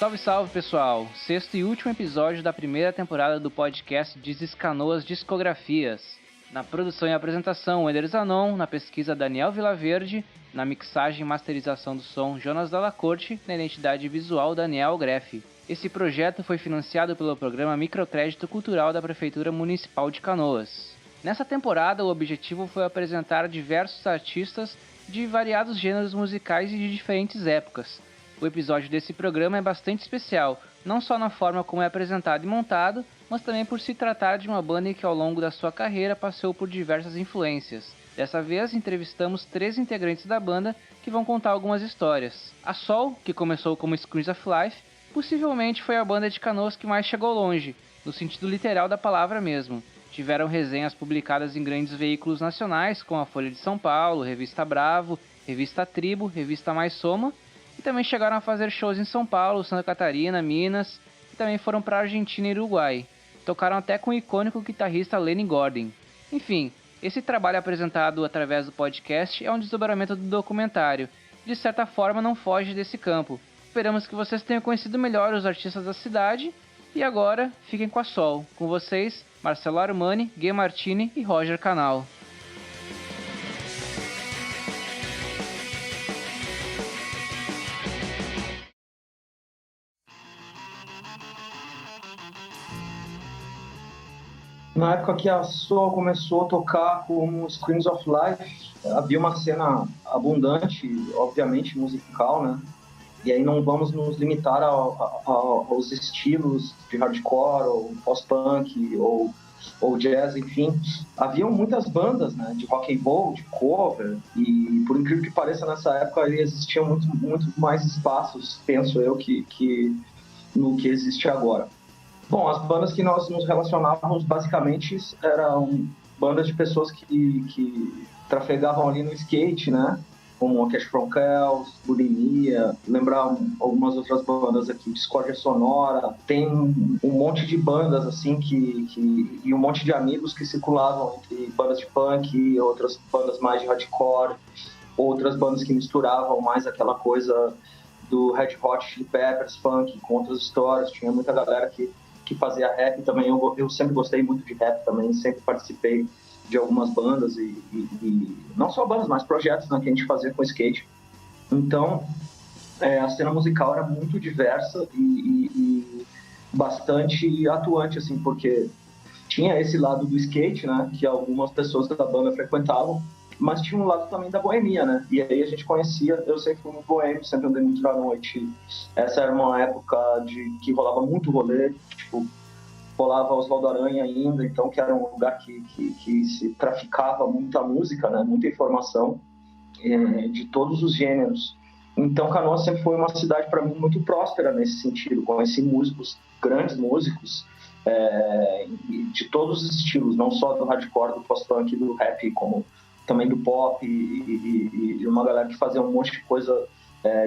Salve, salve, pessoal! Sexto e último episódio da primeira temporada do podcast Dizes Canoas Discografias. Na produção e apresentação, Eder Zanon, na pesquisa Daniel Vilaverde, na mixagem e masterização do som Jonas Dalla Corte, na identidade visual Daniel Greff. Esse projeto foi financiado pelo programa Microcrédito Cultural da Prefeitura Municipal de Canoas. Nessa temporada, o objetivo foi apresentar diversos artistas de variados gêneros musicais e de diferentes épocas. O episódio desse programa é bastante especial, não só na forma como é apresentado e montado, mas também por se tratar de uma banda que ao longo da sua carreira passou por diversas influências. Dessa vez, entrevistamos 3 integrantes da banda que vão contar algumas histórias. A Sol, que começou como Screens of Life, possivelmente foi a banda de Canoas que mais chegou longe, no sentido literal da palavra mesmo. Tiveram resenhas publicadas em grandes veículos nacionais, como a Folha de São Paulo, Revista Bravo, Revista Tribo, Revista Mais Soma, e também chegaram a fazer shows em São Paulo, Santa Catarina, Minas, e também foram para a Argentina e Uruguai. Tocaram até com o icônico guitarrista Lenny Gordon. Enfim, esse trabalho apresentado através do podcast é um desdobramento do documentário, e de certa forma não foge desse campo. Esperamos que vocês tenham conhecido melhor os artistas da cidade, e agora fiquem com a Sol. Com vocês, Marcelo Armani, Gui Martini e Roger Canal. Na época que a Sol começou a tocar como Screens of Life, havia uma cena abundante, obviamente musical, né? E aí não vamos nos limitar aos estilos de hardcore, ou post-punk, ou jazz, enfim. Haviam muitas bandas, né, de rock and roll, de cover, e por incrível que pareça, nessa época existiam muito mais espaços, penso eu, que no que existe agora. Bom, as bandas que nós nos relacionávamos basicamente eram bandas de pessoas que trafegavam ali no skate, né? Como a Cash From Kells, Bulimia, lembrar algumas outras bandas aqui, Discórdia Sonora. Tem um monte de bandas assim e um monte de amigos que circulavam entre bandas de punk, outras bandas mais de hardcore, outras bandas que misturavam mais aquela coisa do Red Hot Chili Peppers, funk, com outras histórias. Tinha muita galera que fazia rap também. Eu sempre gostei muito de rap também, sempre participei de algumas bandas e não só bandas, mas projetos, né, que a gente fazia com skate. Então, a cena musical era muito diversa e bastante atuante, assim, porque tinha esse lado do skate, né, que algumas pessoas da banda frequentavam, mas tinha um lado também da boemia, né? E aí a gente conhecia, eu sempre fui muito boêmio, sempre andei muito à noite. Essa era uma época que rolava muito rolê, tipo, rolava Oswaldo Aranha ainda, então que era um lugar que se traficava muita música, né? Muita informação de todos os gêneros. Então Canoas sempre foi uma cidade para mim muito próspera nesse sentido, conheci músicos, grandes músicos, de todos os estilos, não só do hardcore, do post-punk, do rap, como também do pop e uma galera que fazia um monte de coisa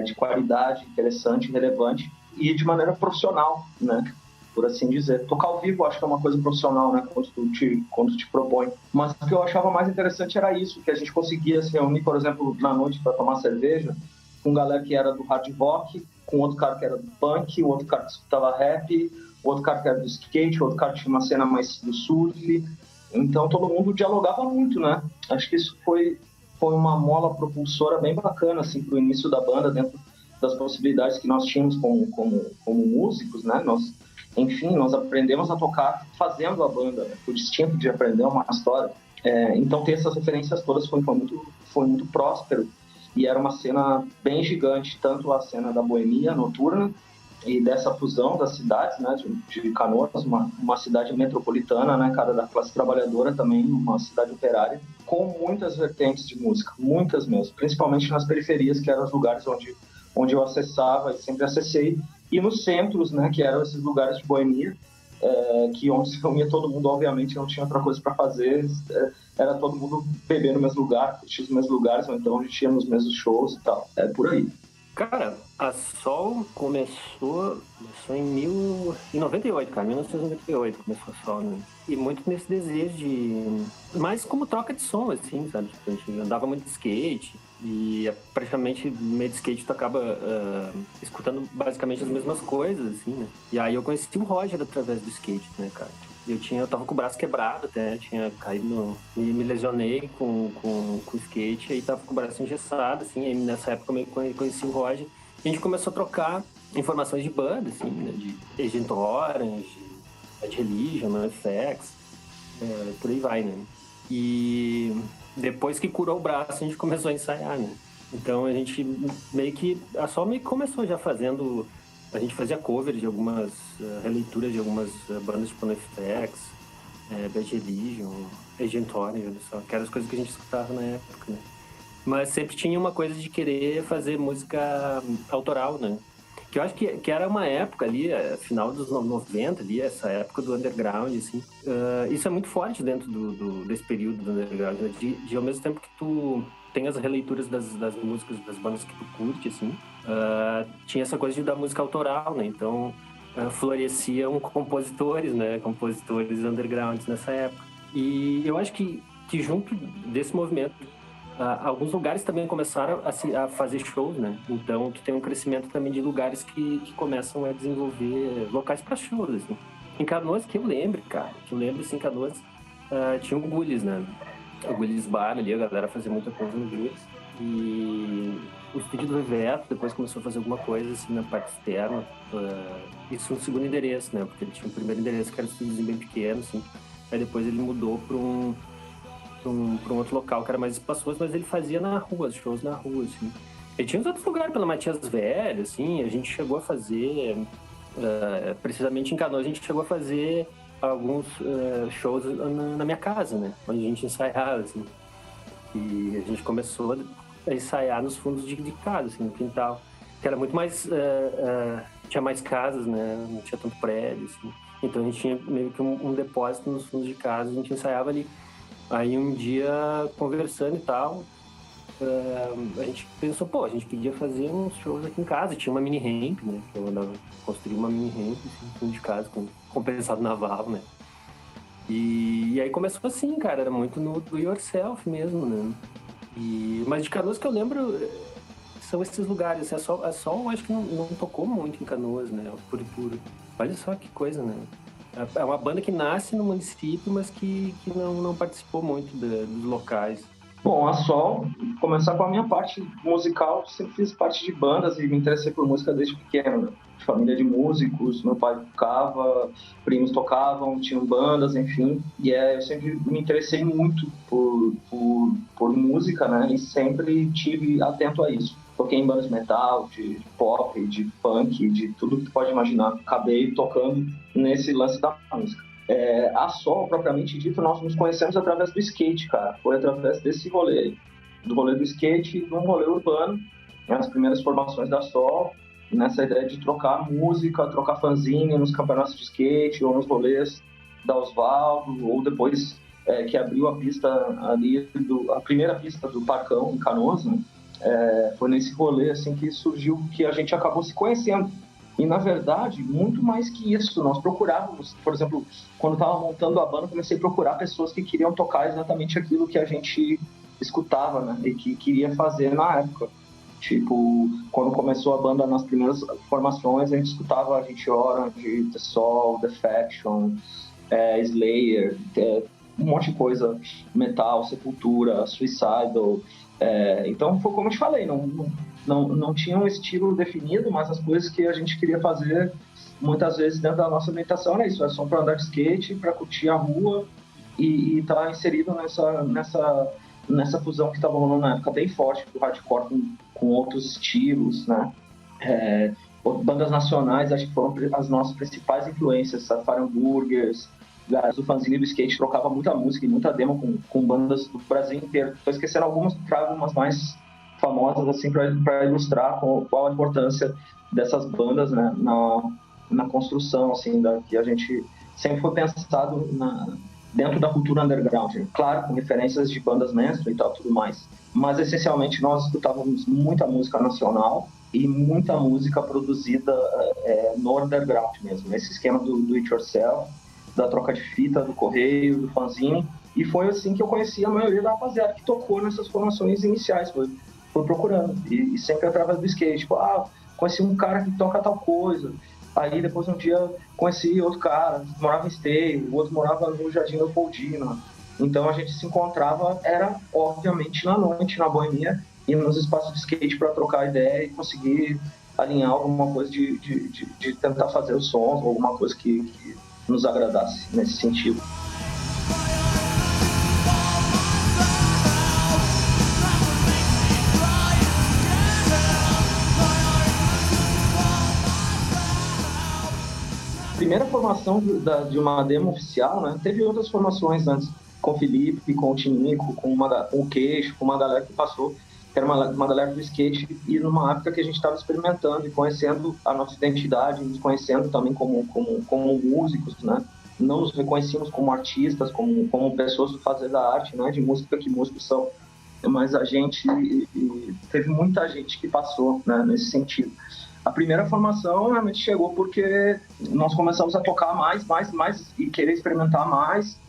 de qualidade, interessante, relevante e de maneira profissional, né? Por assim dizer. Tocar ao vivo acho que é uma coisa profissional, né? Quando te propõe. Mas o que eu achava mais interessante era isso, que a gente conseguia se reunir, por exemplo, na noite para tomar cerveja com galera que era do hard rock, com outro cara que era do punk, outro cara que escutava rap, outro cara que era do skate, outro cara que tinha uma cena mais do surf. Então todo mundo dialogava muito, né? Acho que isso foi uma mola propulsora bem bacana, assim, pro início da banda, dentro das possibilidades que nós tínhamos como músicos, né? Nós aprendemos a tocar fazendo a banda, né? O distinto de aprender uma história. Então ter essas referências todas foi muito próspero e era uma cena bem gigante, tanto a cena da boemia noturna e dessa fusão das cidades, né, de Canoas, uma cidade metropolitana, né, cara, da classe trabalhadora também, uma cidade operária, com muitas vertentes de música, muitas mesmo, principalmente nas periferias, que eram os lugares onde eu acessava e sempre acessei, e nos centros, né, que eram esses lugares de boemia, que onde se reunia todo mundo, obviamente não tinha outra coisa para fazer, era todo mundo beber no mesmo lugar, curtir nos mesmos lugares, ou então a gente ia nos mesmos shows e tal, por aí. Cara, a Sol começou em 98, cara, 1998 começou a Sol, né? E muito nesse desejo de... mais como troca de som, assim, sabe? Tipo, a gente andava muito de skate e praticamente no meio de skate tu acaba escutando basicamente as mesmas coisas, assim, né? E aí eu conheci o Roger através do skate, né, cara? Eu tava com o braço quebrado até, tinha caído me lesionei com o skate, aí tava com o braço engessado, assim, aí nessa época eu conheci o Roger, e a gente começou a trocar informações de banda, assim, né, de Agent Orange, Bad Religion, NoFX, por aí vai, né? E depois que curou o braço, a gente começou a ensaiar, né? Então a gente a Sol meio que começou já fazendo, a gente fazia cover de algumas releituras de algumas bandas tipo NoFX, Bad Religion, Agent Orange, olha só, que eram as coisas que a gente escutava na época, né? Mas sempre tinha uma coisa de querer fazer música autoral, né? Que eu acho que era uma época ali, final dos 90 ali, essa época do underground, assim. Isso é muito forte dentro desse período do underground, né? De ao mesmo tempo que tu tem as releituras das músicas, das bandas que tu curte, assim, tinha essa coisa de dar música autoral, né? Então, floresciam compositores, né? Compositores undergrounds nessa época. E eu acho que junto desse movimento alguns lugares também começaram a fazer shows, né? Então, tu tem um crescimento também de lugares que começam a desenvolver locais para shows, assim. Em Canoas, que eu lembro, cara, assim, em Canoas, tinha o Gullis, né? O Gullis Bar ali, a galera fazia muita coisa no Gullis. E o estúdio do Reveto depois começou a fazer alguma coisa, assim, na parte externa. Isso no segundo endereço, né? Porque ele tinha um primeiro endereço que era um estúdiozinho bem pequeno, assim. Aí depois ele mudou para um outro local que era mais espaçoso, mas ele fazia na rua, os shows na rua, assim. E tinha uns outros lugares pela Matias Velho, assim, a gente chegou a fazer, precisamente em Canoas, a gente chegou a fazer alguns shows na minha casa, né? Onde a gente ensaiava, assim. E a gente começou a ensaiar nos fundos de casa, assim, no quintal. Que era muito mais... tinha mais casas, né? Não tinha tanto prédio, assim. Então a gente tinha meio que um depósito nos fundos de casa, a gente ensaiava ali. Aí um dia, conversando e tal, a gente pensou, pô, a gente podia fazer uns shows aqui em casa. Tinha uma mini ramp, né? Eu andava construir uma mini ramp assim, em fundo de casa, com compensado naval, né? E aí começou assim, cara, era muito no do yourself mesmo, né? Mas de Canoas que eu lembro são esses lugares. Eu acho que não tocou muito em Canoas, né? Olha só que coisa, né? É uma banda que nasce no município, mas que não participou muito dos locais. Bom, a Sol, começar com a minha parte musical, sempre fiz parte de bandas e me interessei por música desde pequeno, né? Família de músicos, meu pai tocava, primos tocavam, tinham bandas, enfim. E eu sempre me interessei muito por música, né? E sempre tive atento a isso. Toquei em bandas de metal, de pop, de funk, de tudo que tu pode imaginar. Acabei tocando nesse lance da música. A Sol, propriamente dito, nós nos conhecemos através do skate, cara. Foi através desse rolê aí. Do rolê do skate e de um rolê urbano, né, as primeiras formações da Sol, nessa ideia de trocar música, trocar fanzine nos campeonatos de skate ou nos rolês da Osvaldo, ou depois que abriu a pista ali, a primeira pista do Parcão, em Canoas, né? Foi nesse rolê assim que surgiu, que a gente acabou se conhecendo. E, na verdade, muito mais que isso, nós procurávamos, por exemplo, quando estava montando a banda, comecei a procurar pessoas que queriam tocar exatamente aquilo que a gente escutava, né? E que queria fazer na época. Tipo, quando começou a banda, nas primeiras formações, a gente escutava a gente Orange, The Sol, The Faction, Slayer, um monte de coisa, Metal, Sepultura, Suicidal. Então, foi como eu te falei, não tinha um estilo definido, mas as coisas que a gente queria fazer, muitas vezes dentro da nossa ambientação era isso, é só para andar de skate, para curtir a rua e estar inserido nessa fusão que estava rolando na época bem forte do hardcore com outros estilos, né? Bandas nacionais, acho que foram as nossas principais influências, Safari Burgers, o fanzine do skate trocava muita música e muita demo com bandas do Brasil inteiro. Estou esquecendo algumas, trago umas mais famosas assim para ilustrar qual a importância dessas bandas, né, na construção assim que a gente sempre foi pensado dentro da cultura underground, claro, com referências de bandas mainstream e tal, tudo mais. Mas, essencialmente, nós escutávamos muita música nacional e muita música produzida no underground mesmo, nesse esquema do it yourself, da troca de fita, do correio, do fanzine. E foi assim que eu conheci a maioria da rapaziada que tocou nessas formações iniciais, foi procurando, e sempre através do skate, tipo, conheci um cara que toca tal coisa, aí depois um dia conheci outro cara, morava em Esteio, o outro morava no Jardim Leopoldina, então a gente se encontrava, era obviamente na noite, na boemia, e nos espaços de skate para trocar ideia e conseguir alinhar alguma coisa de tentar fazer os sons, alguma coisa que nos agradasse nesse sentido. Primeira formação de uma demo oficial, né? Teve outras formações antes, com o Felipe, com o Tinico, com o Queixo, com uma galera que passou, que era uma galera do skate, e numa época que a gente estava experimentando e conhecendo a nossa identidade, nos conhecendo também como músicos, né? Não nos reconhecíamos como artistas, como pessoas do fazer da arte, né? De música, que músicos são. Mas a gente, teve muita gente que passou, né? Nesse sentido. A primeira formação realmente chegou porque nós começamos a tocar mais e querer experimentar mais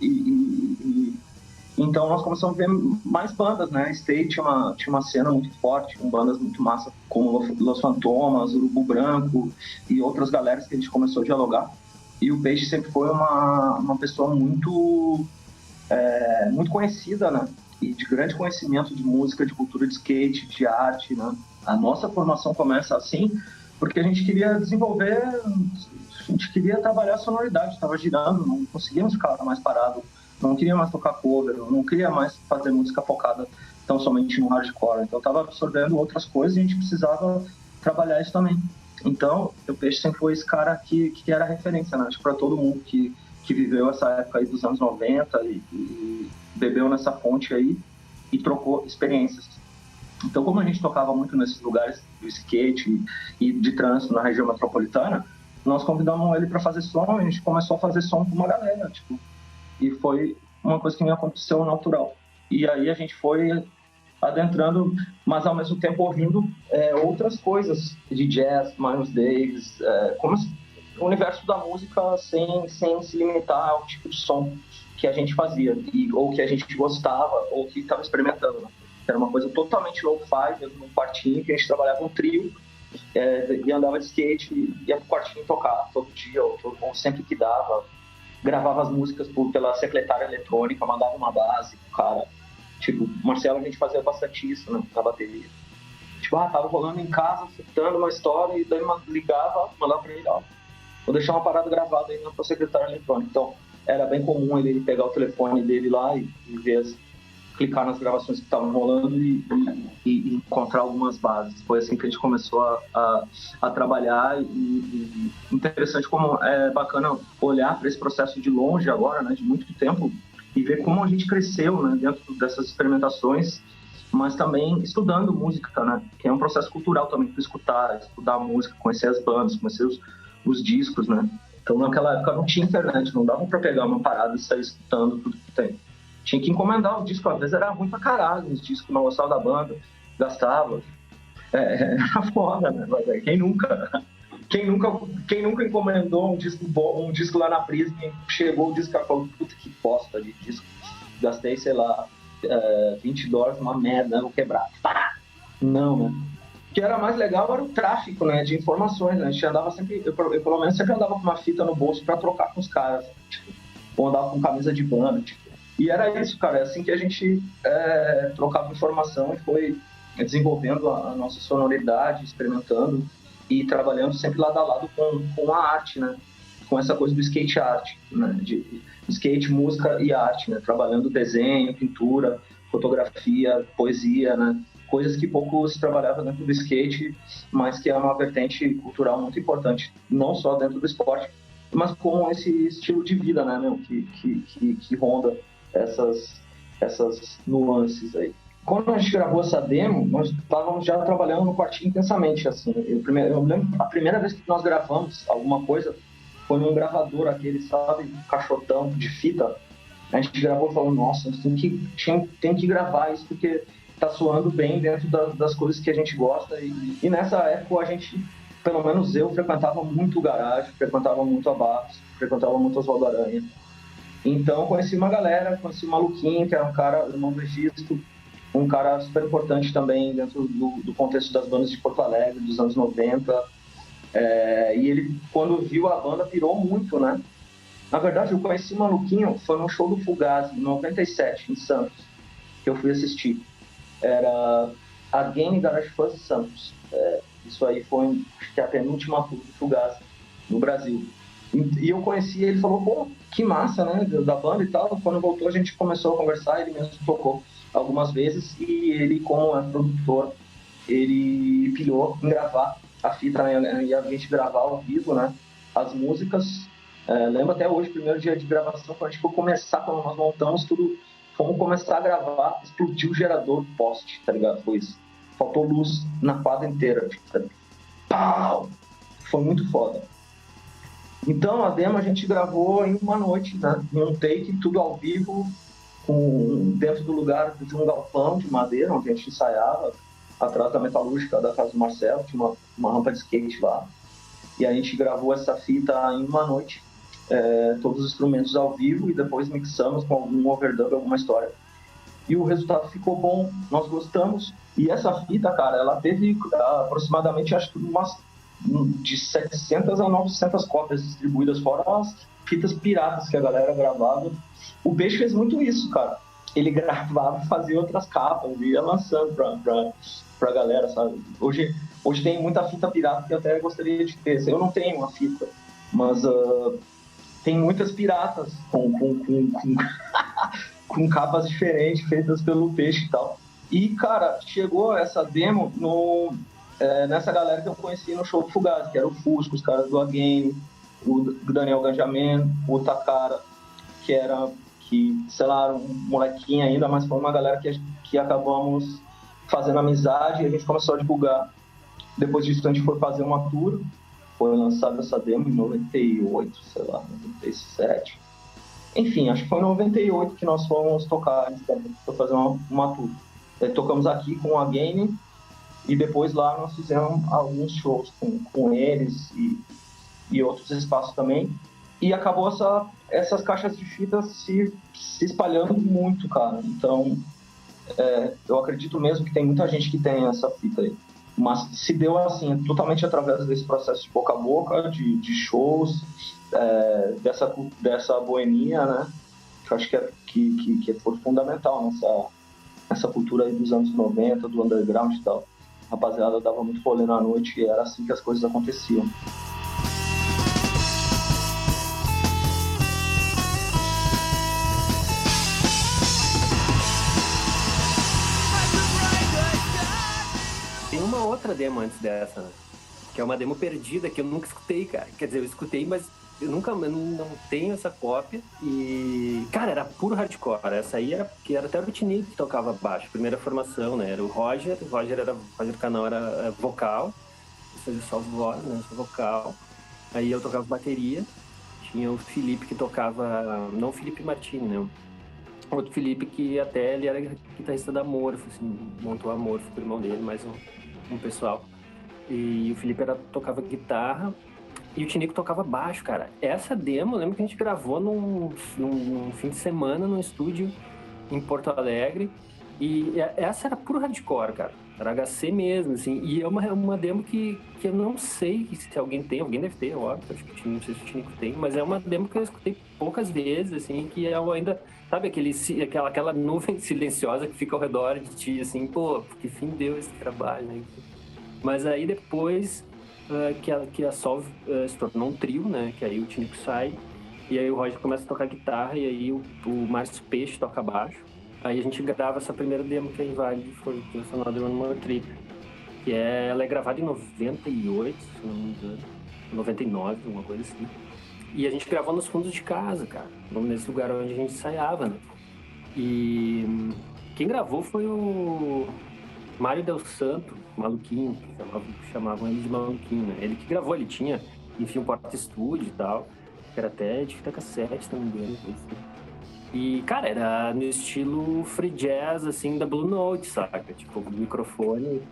então nós começamos a ver mais bandas, né? Stay tinha uma cena muito forte, com bandas muito massa, como Los Fantomas, Urubu Branco e outras galeras que a gente começou a dialogar. E o Peixe sempre foi uma pessoa muito conhecida, né? E de grande conhecimento de música, de cultura de skate, de arte, né? A nossa formação começa assim porque a gente queria desenvolver, a gente queria trabalhar a sonoridade, estava girando, não conseguíamos ficar mais parado, não queria mais tocar cover, não queria mais fazer música focada tão somente no hardcore, então estava absorvendo outras coisas e a gente precisava trabalhar isso também. Então, o Peixe sempre foi esse cara que era referência, né? Acho que para todo mundo que viveu essa época aí dos anos 90 e bebeu nessa fonte aí e trocou experiências. Então, como a gente tocava muito nesses lugares do skate e de trânsito na região metropolitana, nós convidamos ele para fazer som, e a gente começou a fazer som com uma galera, tipo, e foi uma coisa que me aconteceu natural. E aí a gente foi adentrando, mas ao mesmo tempo ouvindo outras coisas de jazz, Miles Davis, como o universo da música sem se limitar ao tipo de som que a gente fazia, ou que a gente gostava, ou que estava experimentando, né? Era uma coisa totalmente low-fi, mesmo num quartinho, que a gente trabalhava um trio, e andava de skate, ia pro quartinho tocar todo dia, ou sempre que dava, gravava as músicas pela secretária eletrônica, mandava uma base pro cara. Tipo, Marcelo, a gente fazia bastante isso, né, na bateria. Tipo, tava rolando em casa, citando uma história, e daí ligava, mandava pra ele, vou deixar uma parada gravada aí na tua secretária eletrônica. Então, era bem comum ele pegar o telefone dele lá e ver clicar nas gravações que estavam rolando e encontrar algumas bases. Foi assim que a gente começou a trabalhar, e interessante como é bacana olhar para esse processo de longe agora, né, de muito tempo, e ver como a gente cresceu, né, dentro dessas experimentações, mas também estudando música, né, que é um processo cultural também, para estudar música, conhecer as bandas, conhecer os discos, né. Então naquela época não tinha internet, não dava para pegar uma parada e sair escutando tudo que tem. Tinha que encomendar o disco, às vezes era ruim pra caralho, os discos não gostava da banda, gastava. Era foda, né? Quem nunca encomendou um disco bom, um disco lá na Prisma, e chegou o disco e falou, puta que bosta de disco. Gastei, sei lá, $20 numa merda, vou quebrar. Pá! Não, né? O que era mais legal era o tráfico, né, de informações, né? A gente andava sempre, eu pelo menos sempre andava com uma fita no bolso pra trocar com os caras, tipo, ou andava com camisa de banda, tipo. E era isso, cara, é assim que a gente trocava informação e foi desenvolvendo a nossa sonoridade, experimentando e trabalhando sempre lado a lado com a arte, né? Com essa coisa do skate art, né? De skate, música e arte, né? Trabalhando desenho, pintura, fotografia, poesia, né? Coisas que pouco se trabalhava dentro do skate, mas que é uma vertente cultural muito importante, não só dentro do esporte, mas com esse estilo de vida, né, meu? Que ronda essas nuances aí. Quando a gente gravou essa demo, nós estávamos já trabalhando no quartinho intensamente, assim. Eu lembro, a primeira vez que nós gravamos alguma coisa foi num gravador aquele, sabe, caixotão de fita, A gente gravou e falou, nossa, a gente tem que gravar isso porque tá soando bem dentro das coisas que a gente gosta. E nessa época a gente, pelo menos eu, frequentava muito o garagem, frequentava muito a Barros, frequentava muito Oswaldo Aranha. Então conheci uma galera, conheci o Maluquinho, que era um cara, irmão do Registro, um cara super importante também dentro do contexto das bandas de Porto Alegre, dos anos 90. E ele, quando viu a banda, pirou muito, né? Na verdade, eu conheci o Maluquinho, foi num show do Fugazi, em 97, em Santos, que eu fui assistir. Era a Game Garage Fuzz Santos. Isso aí foi, acho que a penúltima tour do Fugazi no Brasil. E eu conheci ele, falou, pô, que massa, né, da banda e tal. Quando voltou, a gente começou a conversar, ele mesmo tocou algumas vezes, e ele, como é produtor, ele pilhou em gravar a fita, né, e a gente gravar ao vivo, né, as músicas. Lembro até hoje, primeiro dia de gravação, quando a gente foi começar, quando nós montamos tudo, fomos começar a gravar, explodiu o gerador do poste, tá ligado? Foi isso. Faltou luz na quadra inteira, sabe? Pau! Foi muito foda. Então, a demo a gente gravou em uma noite, né? Em um take, tudo ao vivo, dentro do lugar de um galpão de madeira, onde a gente ensaiava, atrás da metalúrgica da casa do Marcelo, tinha uma rampa de skate lá. E a gente gravou essa fita em uma noite, todos os instrumentos ao vivo, e depois mixamos com algum overdub, alguma história. E o resultado ficou bom, nós gostamos. E essa fita, cara, ela teve aproximadamente, acho que de 700 a 900 cópias distribuídas, fora as fitas piratas que a galera gravava. O Peixe fez muito isso, cara. Ele gravava, fazia outras capas e ia lançando pra galera, sabe? Hoje tem muita fita pirata que eu até gostaria de ter. Eu não tenho uma fita, mas tem muitas piratas com capas diferentes, feitas pelo Peixe e tal. E, cara, chegou essa demo nessa galera que eu conheci no show do Fugazi, que era o Fusco, os caras do A-Game, o Daniel Ganjamin, o Takara, que, sei lá, um molequinho ainda, mas foi uma galera que acabamos fazendo amizade e a gente começou a divulgar. Depois disso, a gente foi fazer uma tour, foi lançada essa demo em 98, sei lá, 97. Enfim, acho que foi em 98 que nós fomos tocar, para fazer uma tour. Tocamos aqui com a Game e depois lá nós fizemos alguns shows com eles e outros espaços também. E acabou essas caixas de fita se espalhando muito, cara. Então, eu acredito mesmo que tem muita gente que tem essa fita aí. Mas se deu assim, totalmente através desse processo de boca a boca, de shows, dessa boemia, né? Que eu acho que foi fundamental nessa cultura aí dos anos 90, do underground e tal. A rapaziada dava muito rolê na noite e era assim que as coisas aconteciam. Tem uma outra demo antes dessa, né? Que é uma demo perdida que eu nunca escutei, cara. Quer dizer, eu escutei, mas eu não tenho essa cópia. E, cara, era puro hardcore. Essa aí era até o Bitnik que tocava baixo, primeira formação, né? Era o Roger Canal era vocal, fazia só voz, né? Só vocal. Aí eu tocava bateria. Tinha o Felipe que tocava, não o Felipe Martini, né? Outro Felipe que até ele era guitarrista da Morfo, assim, montou a Morfo com o irmão dele, mais um pessoal. E o Felipe tocava guitarra e o Tinico tocava baixo, cara. Essa demo, eu lembro que a gente gravou num fim de semana num estúdio em Porto Alegre. E essa era puro hardcore, cara. Era HC mesmo, assim. E é uma demo que eu não sei se alguém deve ter, óbvio. Acho que não sei se o Tinico tem, mas é uma demo que eu escutei poucas vezes, assim, que eu ainda... Sabe aquela nuvem silenciosa que fica ao redor de ti, assim, pô, que fim deu esse trabalho, né? Mas aí depois que a Sol se tornou um trio, né? Que aí o Tinico sai e aí o Roger começa a tocar guitarra e aí o Márcio Peixe toca baixo. Aí a gente grava essa primeira demo que a Invalid foi lançada no One Trip. Ela é gravada em 98, se não me engano. 99, alguma coisa assim. E a gente gravou nos fundos de casa, cara. Nesse lugar onde a gente ensaiava, né? E quem gravou foi o Mário Del Santo, Maluquinho, que chamavam ele de Maluquinho, né? Ele que gravou, ele tinha, enfim, um porta-estúdio e tal, que era até de fita cassete, se não me engano. E, cara, era no estilo free jazz, assim, da Blue Note, saca? Tipo, microfone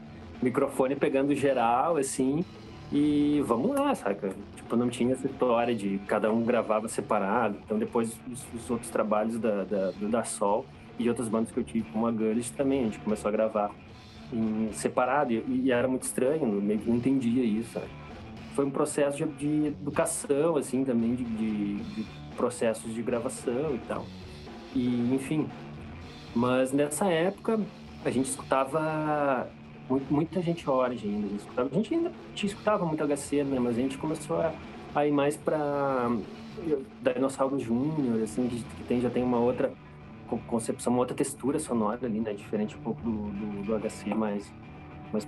pegando geral, assim, e vamos lá, saca? Tipo, não tinha essa história de cada um gravava separado. Então, depois, os outros trabalhos da Sol e outras bandas que eu tive, como a Gullish também, a gente começou a gravar em separado, e era muito estranho, meio que não entendia isso, sabe? Foi um processo de educação, assim, também, de processos de gravação e tal. E, enfim, mas nessa época a gente escutava muita gente Origem ainda. A gente ainda escutava muito HC, né? Mas a gente começou a ir mais para Dinossauro Júnior, assim, que já tem uma outra concepção, uma outra textura sonora ali, né? Diferente um pouco do HC mais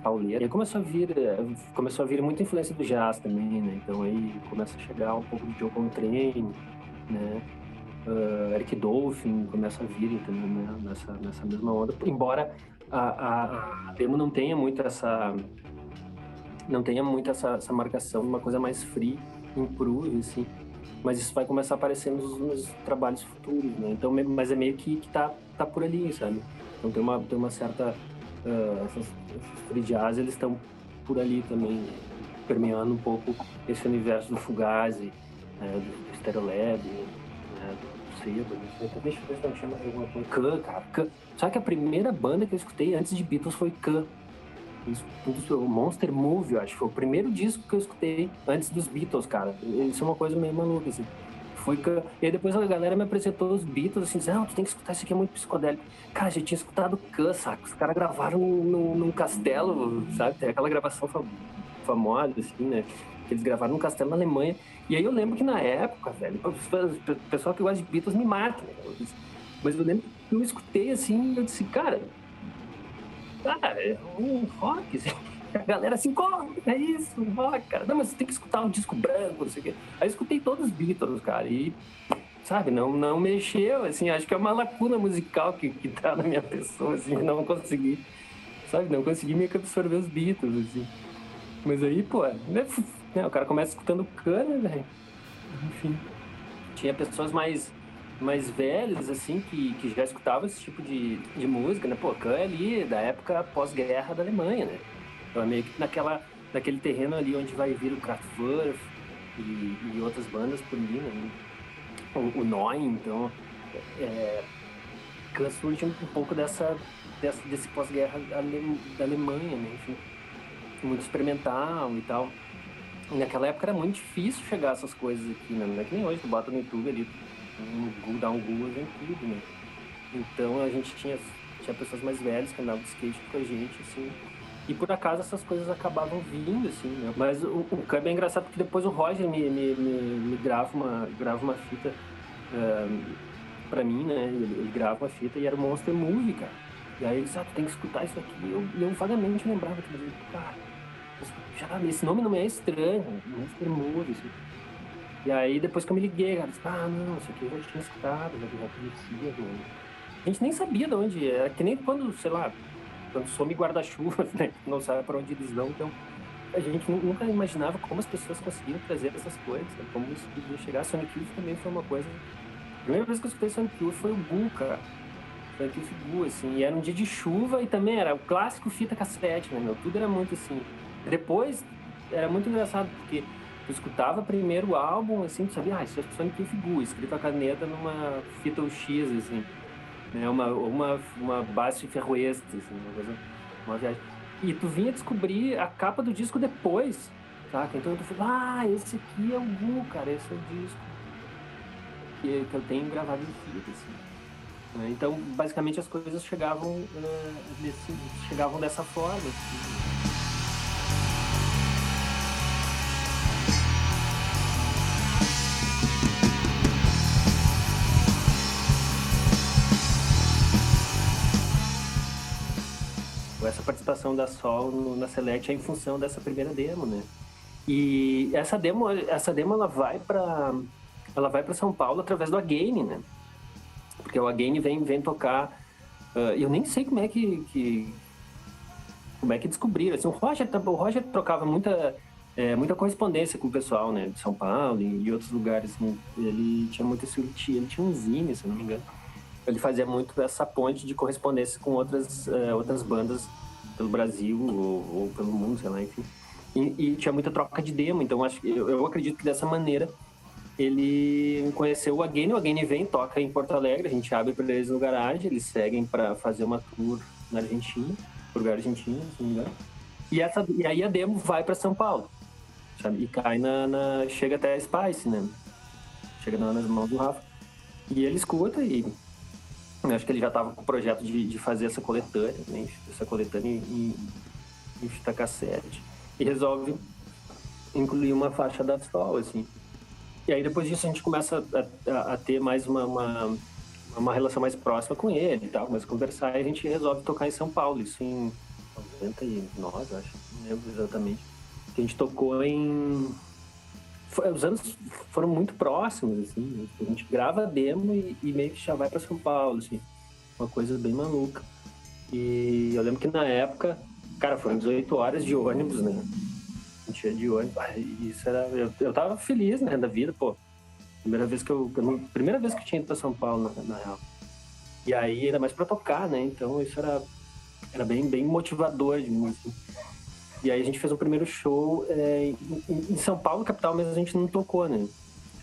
pauleiro. E aí começou a vir muita influência do jazz também, né? Então aí começa a chegar um pouco de John Coltrane, né? Eric Dolphin começa a vir também, né? nessa mesma onda. Embora a demo não tenha muito essa marcação, uma coisa mais free, improve, assim. Mas isso vai começar a aparecer nos trabalhos futuros, né? Então, mas é meio que tá por ali, sabe? Então tem uma certa... esses free jazz, eles estão por ali também, permeando um pouco esse universo do Fugazi, do Stereolab, né? Do Seba, deixa eu ver se não chama alguma coisa. Khan, cara. Khan. Só que a primeira banda que eu escutei antes de Beatles foi Khan. O Monster Move, eu acho. Foi o primeiro disco que eu escutei antes dos Beatles, cara. Isso é uma coisa meio maluca, assim. Foi que... E aí depois a galera me apresentou os Beatles, assim, dizendo, tu tem que escutar, isso aqui é muito psicodélico. Cara, já tinha escutado Khan, saca? Os caras gravaram num castelo, sabe? Tem aquela gravação famosa, assim, né? Que eles gravaram num castelo na Alemanha. E aí eu lembro que na época, velho, o pessoal que gosta de Beatles me mata, né? Mas eu lembro que eu escutei, assim, e eu disse, cara, é um rock, assim. A galera assim, como? É isso, um rock, cara. Não, mas você tem que escutar um disco branco, não sei o quê. Aí eu escutei todos os Beatles, cara, e, sabe, não mexeu, assim, acho que é uma lacuna musical que tá na minha pessoa, assim, não consegui, sabe, não consegui meio que absorver os Beatles, assim. Mas aí, pô, né, o cara começa escutando cana, velho. Enfim, tinha pessoas mais velhas, assim, que já escutavam esse tipo de música, né? Pô, Khan é ali da época pós-guerra da Alemanha, né? Então é meio que naquele terreno ali onde vai vir o Kraftwerk e outras bandas por ali, né? O Neun, então, Khan surge um pouco desse pós-guerra da Alemanha, né? Enfim, muito experimental e tal. E naquela época era muito difícil chegar a essas coisas aqui, né? Não é que nem hoje, tu bota no YouTube ali, dá um Google, vem tudo, né? Então a gente tinha pessoas mais velhas que andavam de skate com a gente, assim. E por acaso essas coisas acabavam vindo, assim, né? Mas o Khan é bem engraçado porque depois o Roger me grava uma fita pra mim, né? Ele grava uma fita e era o Monster Movie, cara. E aí ele disse, tu tem que escutar isso aqui. E eu vagamente lembrava que, cara, esse nome não me é estranho, Monster Movie, assim. E aí, depois que eu me liguei, cara, disse, não, isso aqui eu já tinha escutado, já conhecia. Né? A gente nem sabia de onde era, que nem quando, sei lá, quando some guarda-chuva, né? Não sabe para onde eles vão, então a gente nunca imaginava como as pessoas conseguiam trazer essas coisas, né? Como isso podia chegar. Sonic Youth também foi uma coisa... A primeira vez que eu escutei Sonic Youth foi o Gu, cara. Sonic Youth Gu, assim, e era um dia de chuva e também era o clássico fita cassete, né, meu? Tudo era muito assim. Depois, era muito engraçado, porque tu escutava primeiro o álbum, assim, tu sabia, isso é Sonic Youth Gu, escrito a caneta numa fita UX, assim, né, uma base ferroeste, assim, uma viagem. E tu vinha descobrir a capa do disco depois, saca? Então tu falou, esse aqui é o Gu, cara, esse é o disco que eu tenho gravado em fita, assim. Né? Então, basicamente, as coisas chegavam dessa forma, assim. Essa participação da Sol na Select é em função dessa primeira demo, né? E essa demo ela vai para São Paulo através do Again, né? Porque o Again vem tocar. Eu nem sei como é que descobriram. Assim, o Roger trocava muita correspondência com o pessoal, né? De São Paulo e outros lugares. Né? Ele tinha muito esse... Ele tinha um zine, se não me engano. ele fazia muito essa ponte de correspondência com outras bandas pelo Brasil ou pelo mundo, sei lá, enfim. E tinha muita troca de demo, então eu acredito que dessa maneira ele conheceu o Again. O Again vem, toca em Porto Alegre, a gente abre para eles no garagem, eles seguem para fazer uma tour na Argentina, pro lugar argentino, se não me engano. E aí a demo vai para São Paulo, sabe? E cai chega até a Spice, né? Chega nas mãos do Rafa. E ele escuta e eu acho que ele já estava com o projeto de fazer essa coletânea, né? Essa coletânea em fita cassete. E resolve incluir uma faixa da Sol, assim. E aí depois disso a gente começa a ter mais uma relação mais próxima com ele e tal, começa a conversar e a gente resolve tocar em São Paulo, isso em 99, acho, não lembro exatamente. Que a gente tocou os anos foram muito próximos, assim, a gente grava a demo e meio que já vai pra São Paulo, assim, uma coisa bem maluca. E eu lembro que na época, cara, foram 18 horas de ônibus, né? A gente ia de ônibus, isso era... Eu tava feliz, né, da vida, pô. Primeira vez que eu tinha ido pra São Paulo, na real. E aí, ainda mais pra tocar, né? Então, isso era bem, bem motivador de mim, assim. E aí, a gente fez um primeiro show em São Paulo, capital, mas a gente não tocou, né?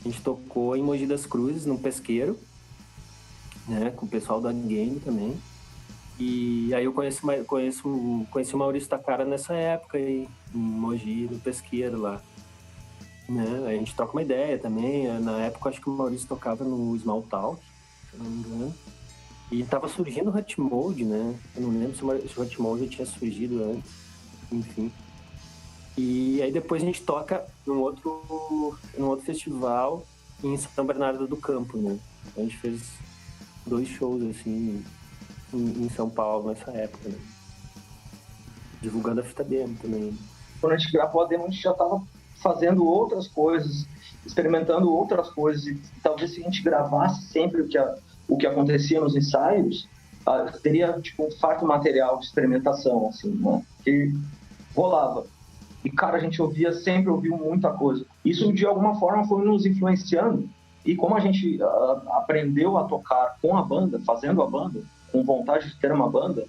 A gente tocou em Mogi das Cruzes, num pesqueiro, né? Com o pessoal da Game também. E aí eu conheci o Maurício Takara nessa época, aí, em Mogi, no pesqueiro lá. Né? A gente troca uma ideia também. Na época, acho que o Maurício tocava no Small Talk, se eu não me engano. E tava surgindo o Hot Mode, né? Eu não lembro se o Hot Mode já tinha surgido antes. Enfim. E aí depois a gente toca num outro festival em São Bernardo do Campo, né? A gente fez 2 shows, assim, em São Paulo nessa época, né? Divulgando a fita demo também. Quando a gente gravou a demo, a gente já tava fazendo outras coisas, experimentando outras coisas, e talvez se a gente gravasse sempre o que acontecia nos ensaios, teria tipo um farto material de experimentação, assim, né? Que rolava. E, cara, a gente sempre ouviu muita coisa. Isso, de alguma forma, foi nos influenciando. E como a gente aprendeu a tocar com a banda, fazendo a banda, com vontade de ter uma banda,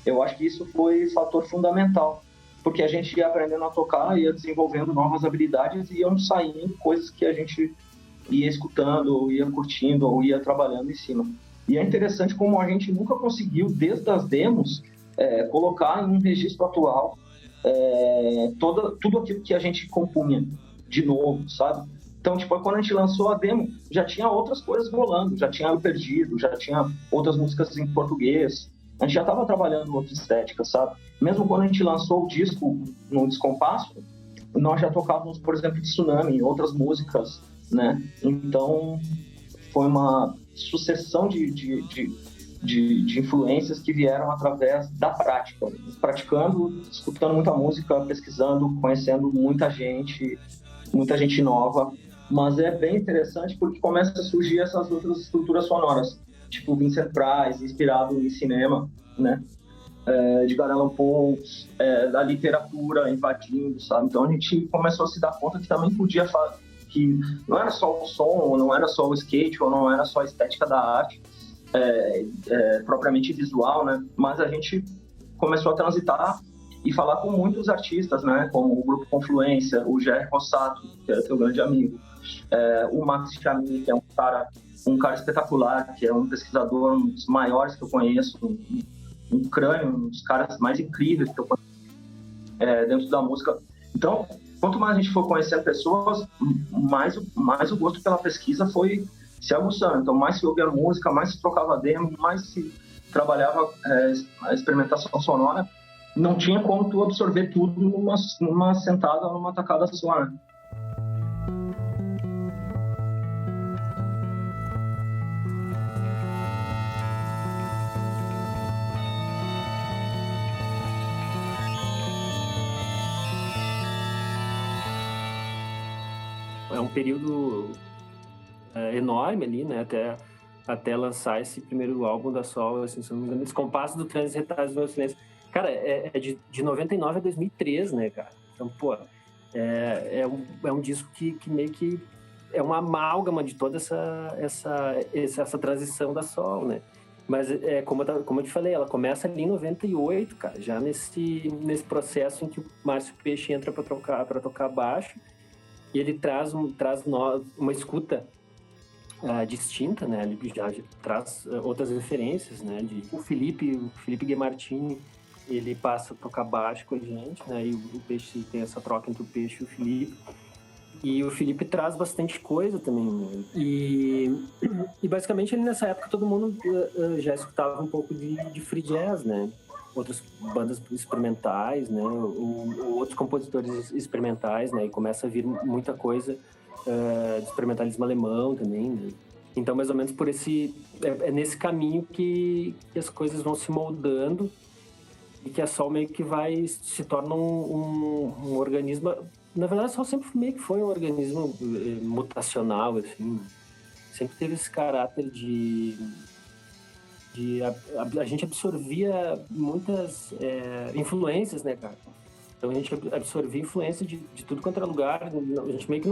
eu acho que isso foi fator fundamental. Porque a gente ia aprendendo a tocar, ia desenvolvendo novas habilidades e iam saindo coisas que a gente ia escutando, ou ia curtindo, ou ia trabalhando em cima. E é interessante como a gente nunca conseguiu, desde as demos, colocar em um registro atual tudo aquilo que a gente compunha de novo, sabe? Então, tipo, quando a gente lançou a demo, já tinha outras coisas rolando, já tinha Eu Perdido, já tinha outras músicas em português, a gente já estava trabalhando outra estética, sabe? Mesmo quando a gente lançou o disco no Descompasso, nós já tocávamos, por exemplo, Tsunami, outras músicas, né? Então, foi uma sucessão de influências que vieram através da prática, praticando, escutando muita música, pesquisando, conhecendo muita gente nova, mas é bem interessante porque começa a surgir essas outras estruturas sonoras, tipo Vincent Price, inspirado em cinema, né? Edgar Allan Poe, da literatura invadindo, sabe? Então a gente começou a se dar conta que também podia fazer, que não era só o som, ou não era só o skate, ou não era só a estética da arte, propriamente visual, né? Mas a gente começou a transitar e falar com muitos artistas, né? Como o Grupo Confluência, o Jair Rossato, que é teu grande amigo, o Max Chami, que é um cara espetacular, que é um pesquisador, um dos maiores que eu conheço, um crânio, um dos caras mais incríveis que eu conheço dentro da música. Então, quanto mais a gente for conhecendo pessoas, mais o gosto pela pesquisa foi se aguçando. Então, mais se ouvia música, mais se trocava demo, mais se trabalhava a experimentação sonora. Não tinha como tu absorver tudo numa sentada, numa tacada só, né? É um período enorme ali, né? Até lançar esse primeiro álbum da Sol, assim, se não me engano, Descompasso do Trânsito Retalhos do Meu Silêncio. Cara, de 99 a 2003, né, cara? Então, pô, é um disco que meio que é uma amálgama de toda essa transição da Sol, né? Mas, como eu te falei, ela começa ali em 98, cara, já nesse processo em que o Márcio Peixe entra para tocar baixo, e ele traz uma escuta distinta, né? Ele já traz outras referências, né? O Felipe Guemartini, ele passa a tocar baixo com a gente, né? E o Peixe tem essa troca entre o Peixe e o Felipe. E o Felipe traz bastante coisa também, né? E basicamente ali nessa época todo mundo já escutava um pouco de free jazz, né? Outras bandas experimentais, né? Ou outros compositores experimentais, né? E começa a vir muita coisa de experimentalismo alemão também, né? Então, mais ou menos por é nesse caminho que as coisas vão se moldando e que a Sol meio que se torna um organismo. Na verdade, a Sol sempre meio que foi um organismo mutacional, assim. Sempre teve esse caráter a gente absorvia muitas influências, né, cara? Então a gente absorvia influência de tudo quanto era lugar. A gente meio que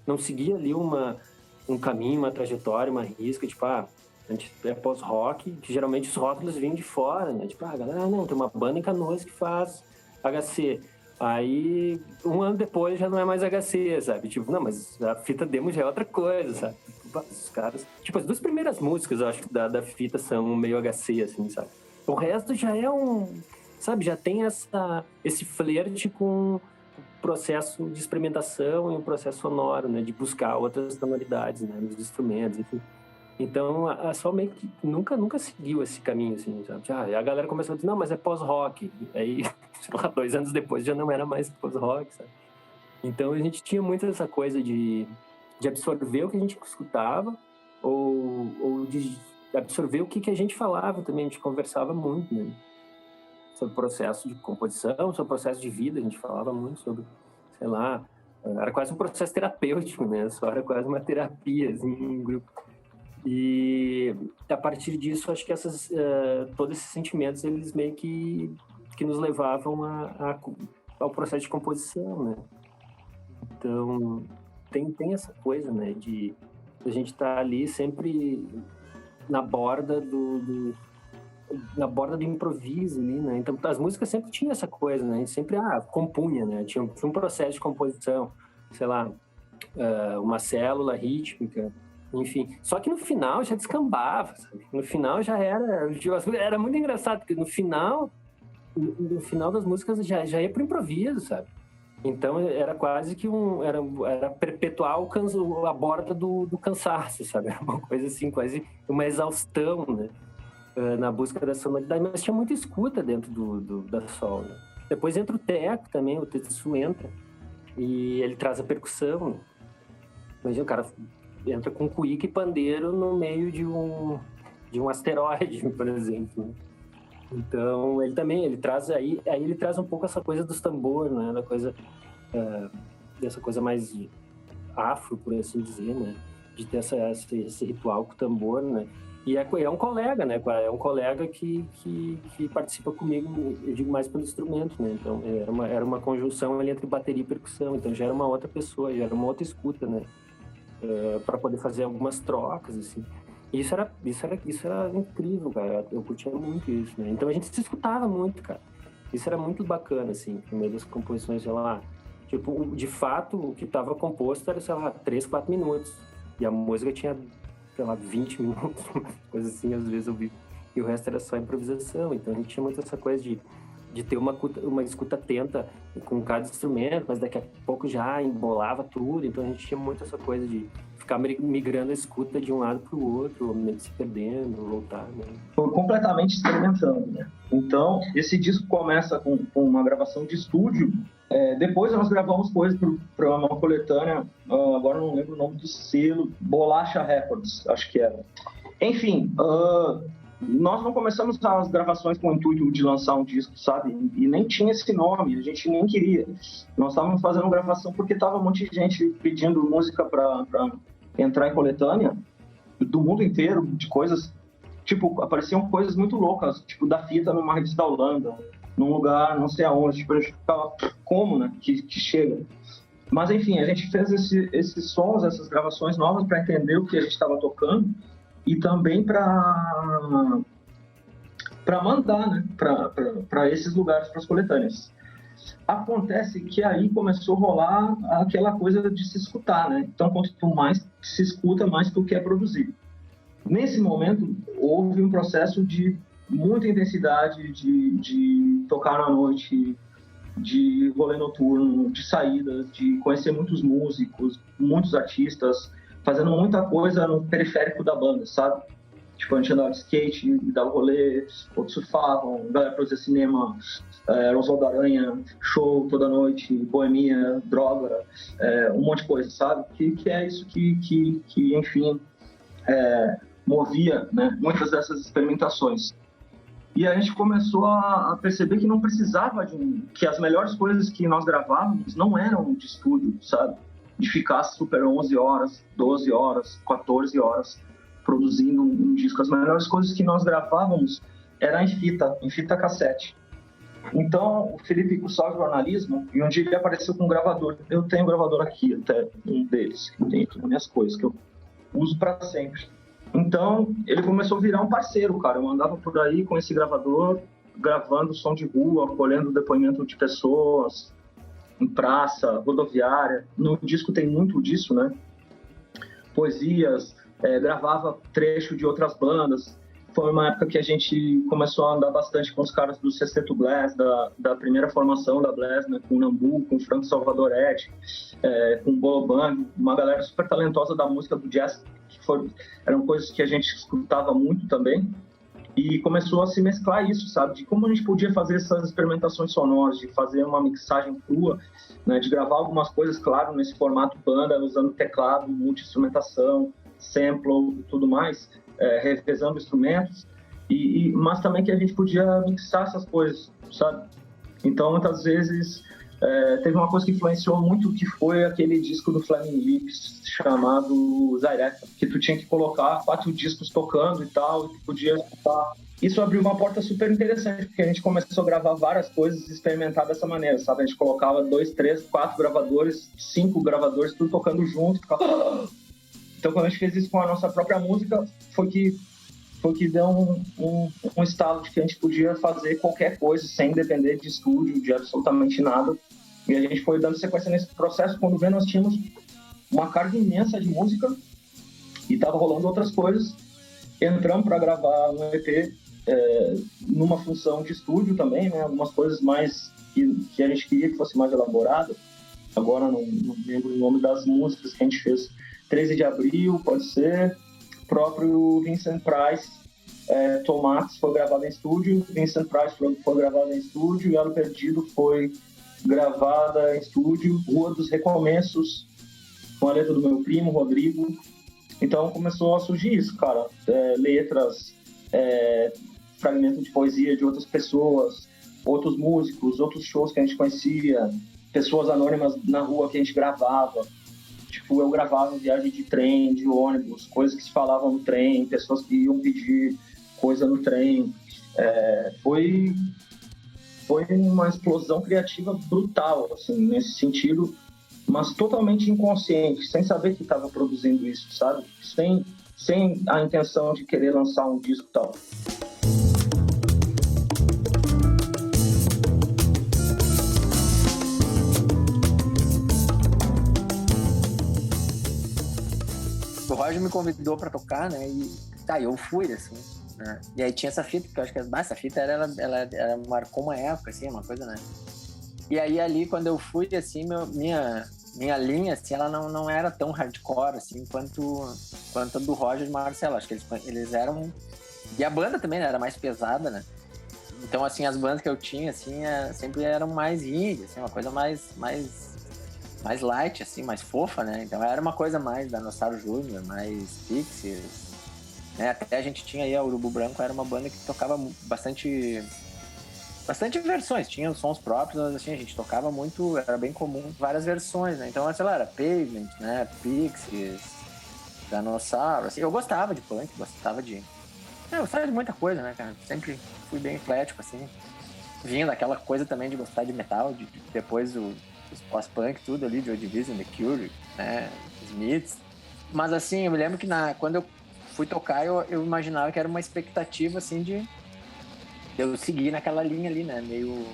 não seguia ali um caminho, uma trajetória, uma risca, tipo, a gente é pós-rock, que geralmente os rótulos vêm de fora, né? Tipo, galera, não, tem uma banda em Canoas que faz HC. Aí, um ano depois já não é mais HC, sabe? Tipo, não, mas a fita demo já é outra coisa, sabe? Os caras... Tipo, as duas primeiras músicas, eu acho, da fita são meio HC, assim, sabe? O resto já é sabe? Já tem esse flerte com o processo de experimentação e o processo sonoro, né? De buscar outras tonalidades, né? Nos instrumentos, enfim. Então, a Sol meio que nunca seguiu esse caminho, assim, sabe? A galera começou a dizer, não, mas é pós-rock. Aí, sei lá, 2 anos depois já não era mais pós-rock, sabe? Então, a gente tinha muito essa coisa de absorver o que a gente escutava ou de absorver o que a gente falava também. A gente conversava muito, né? Sobre o processo de composição, sobre o processo de vida. A gente falava muito sobre, sei lá, era quase um processo terapêutico, né? Só era quase uma terapia, assim, em grupo. E a partir disso, acho que todos esses sentimentos, eles meio que nos levavam ao processo de composição, né? Então, tem essa coisa, né? De a gente estar ali sempre na borda do improviso ali, né? Então, as músicas sempre tinham essa coisa, né? A gente sempre compunha, né? Tinha um processo de composição, sei lá, uma célula rítmica, enfim. Só que no final já descambava, sabe? No final já era muito engraçado, porque no final das músicas já ia pro improviso, sabe? Então era quase que era perpetuar a borda do cansaço, sabe? Era uma coisa assim, quase uma exaustão, né? Na busca da sonoridade, mas tinha muita escuta dentro da Sol, né? Depois entra o Teco também, o Tetsu entra, e ele traz a percussão, né? Imagina, o cara entra com cuíca e pandeiro no meio de um asteroide, por exemplo, né? Então, ele traz ele traz um pouco essa coisa dos tambores, né? Da coisa, dessa coisa mais afro, por assim dizer, né? De ter esse ritual com o tambor, né? E é um colega, né? É um colega que participa comigo, eu digo mais pelo instrumento, né? Então, era uma conjunção ali entre bateria e percussão, então já era uma outra pessoa, já era uma outra escuta, né? Para poder fazer algumas trocas, assim. Isso era incrível, cara. Eu curtia muito isso, né? Então a gente se escutava muito, cara. Isso era muito bacana, assim, no meio das composições, sei lá. Tipo, de fato, o que estava composto era, sei lá, 3, 4 minutos. E a música tinha, sei lá, 20 minutos, coisa assim, às vezes eu vi. E o resto era só improvisação. Então a gente tinha muito essa coisa de ter uma escuta atenta com cada instrumento, mas daqui a pouco já embolava tudo. Então a gente tinha muito essa coisa de ficar migrando a escuta de um lado para o outro, ou meio que se perdendo, voltar, né? Foi completamente experimentando, né? Então, esse disco começa com uma gravação de estúdio. Depois nós gravamos coisas para uma coletânea, agora não lembro o nome do selo, Bolacha Records, acho que era. Enfim, nós não começamos as gravações com o intuito de lançar um disco, sabe? E nem tinha esse nome, a gente nem queria. Nós estávamos fazendo gravação porque estava um monte de gente pedindo música para entrar em coletânea do mundo inteiro, de coisas, tipo, apareciam coisas muito loucas, tipo, da fita numa revista da Holanda, num lugar não sei aonde, tipo, a gente ficava, como, né, que chega? Mas enfim, a gente fez esses sons, essas gravações novas para entender o que a gente estava tocando e também para mandar, né, para esses lugares, para as coletâneas. Acontece que aí começou a rolar aquela coisa de se escutar, né? Então, quanto mais se escuta, mais tu quer produzir. Nesse momento, houve um processo de muita intensidade de tocar na noite, de rolê noturno, de saídas, de conhecer muitos músicos, muitos artistas, fazendo muita coisa no periférico da banda, sabe? Tipo, a gente andava de skate, dava rolê, outros surfavam, galera produzia cinema, Oswaldo Aranha, show toda noite, boemia, droga, um monte de coisa, sabe? Que é isso que enfim, movia, né, muitas dessas experimentações. E a gente começou a perceber que não precisava que as melhores coisas que nós gravávamos não eram de estúdio, sabe? De ficar super 11 horas, 12 horas, 14 horas produzindo um disco. As melhores coisas que nós gravávamos eram em fita cassete. Então, o Felipe cursava jornalismo e um dia ele apareceu com um gravador. Eu tenho um gravador aqui, até um deles, que tem aqui nas minhas coisas, que eu uso para sempre. Então, ele começou a virar um parceiro, cara. Eu andava por aí com esse gravador, gravando som de rua, colhendo depoimento de pessoas, em praça, rodoviária. No disco tem muito disso, né? Poesias, gravava trecho de outras bandas. Foi uma época que a gente começou a andar bastante com os caras do Sexteto Blast, da primeira formação da Blast, né? Com o Nambu, com o Franco Salvadoretti, com o Bolo Bang, uma galera super talentosa da música do jazz, eram coisas que a gente escutava muito também. E começou a se mesclar isso, sabe? De como a gente podia fazer essas experimentações sonoras, de fazer uma mixagem crua, né? De gravar algumas coisas, claro, nesse formato banda, usando teclado, multi-instrumentação, sample e tudo mais, revezando instrumentos, mas também que a gente podia mixar essas coisas, sabe? Então, muitas vezes, teve uma coisa que influenciou muito, que foi aquele disco do Flaming Lips, chamado Zaireta, que tu tinha que colocar 4 discos tocando e tal, e tu podia escutar. Isso abriu uma porta super interessante, porque a gente começou a gravar várias coisas e experimentar dessa maneira, sabe? A gente colocava 2, 3, 4 gravadores, 5 gravadores, tudo tocando junto, ficava... Então, quando a gente fez isso com a nossa própria música, foi que deu um estalo de que a gente podia fazer qualquer coisa sem depender de estúdio, de absolutamente nada. E a gente foi dando sequência nesse processo. Quando vê, nós tínhamos uma carga imensa de música e estava rolando outras coisas. Entramos para gravar um EP numa função de estúdio também, né? Algumas coisas mais que a gente queria que fosse mais elaborado. Agora não lembro o nome das músicas que a gente fez. 13 de abril, pode ser. Próprio Vincent Price, Tomates foi gravado em estúdio. Vincent Price foi gravado em estúdio. E Elo Perdido foi gravada em estúdio. Rua dos Recomeços, com a letra do meu primo, Rodrigo. Então começou a surgir isso, cara. Letras, fragmentos de poesia de outras pessoas, outros músicos, outros shows que a gente conhecia, pessoas anônimas na rua que a gente gravava. Tipo, eu gravava viagem de trem, de ônibus, coisas que se falavam no trem, pessoas que iam pedir coisa no trem. Foi uma explosão criativa brutal, assim, nesse sentido, mas totalmente inconsciente, sem saber que estava produzindo isso, sabe? Sem a intenção de querer lançar um disco e tal. O Roger me convidou pra tocar, né? E eu fui, assim, né? E aí tinha essa fita, que eu acho que essa fita ela marcou uma época, assim, uma coisa, né? E aí ali, quando eu fui, assim, minha linha, assim, ela não era tão hardcore, assim, quanto a do Roger e do Marcelo. Acho que eles eram... E a banda também, né, era mais pesada, né? Então, assim, as bandas que eu tinha, assim, sempre eram mais indie, assim, uma coisa mais light, assim, mais fofa, né? Então era uma coisa mais da Dinossauro Júnior, mais Pixies, né? Até a gente tinha aí a Urubu Branco, era uma banda que tocava bastante versões, tinha os sons próprios, mas assim, a gente tocava muito, era bem comum, várias versões, né? Então, sei lá, era Pavement, né? Pixies, Dinossauro, assim, eu gostava de punk, gostava de muita coisa, né, cara? Sempre fui bem eclético, assim, vinha daquela coisa também de gostar de metal, depois os pós-punk, tudo ali, Joy Division, The Cure, né, Smiths. Mas assim, eu me lembro que quando eu fui tocar, eu imaginava que era uma expectativa, assim, de eu seguir naquela linha ali, né, meio...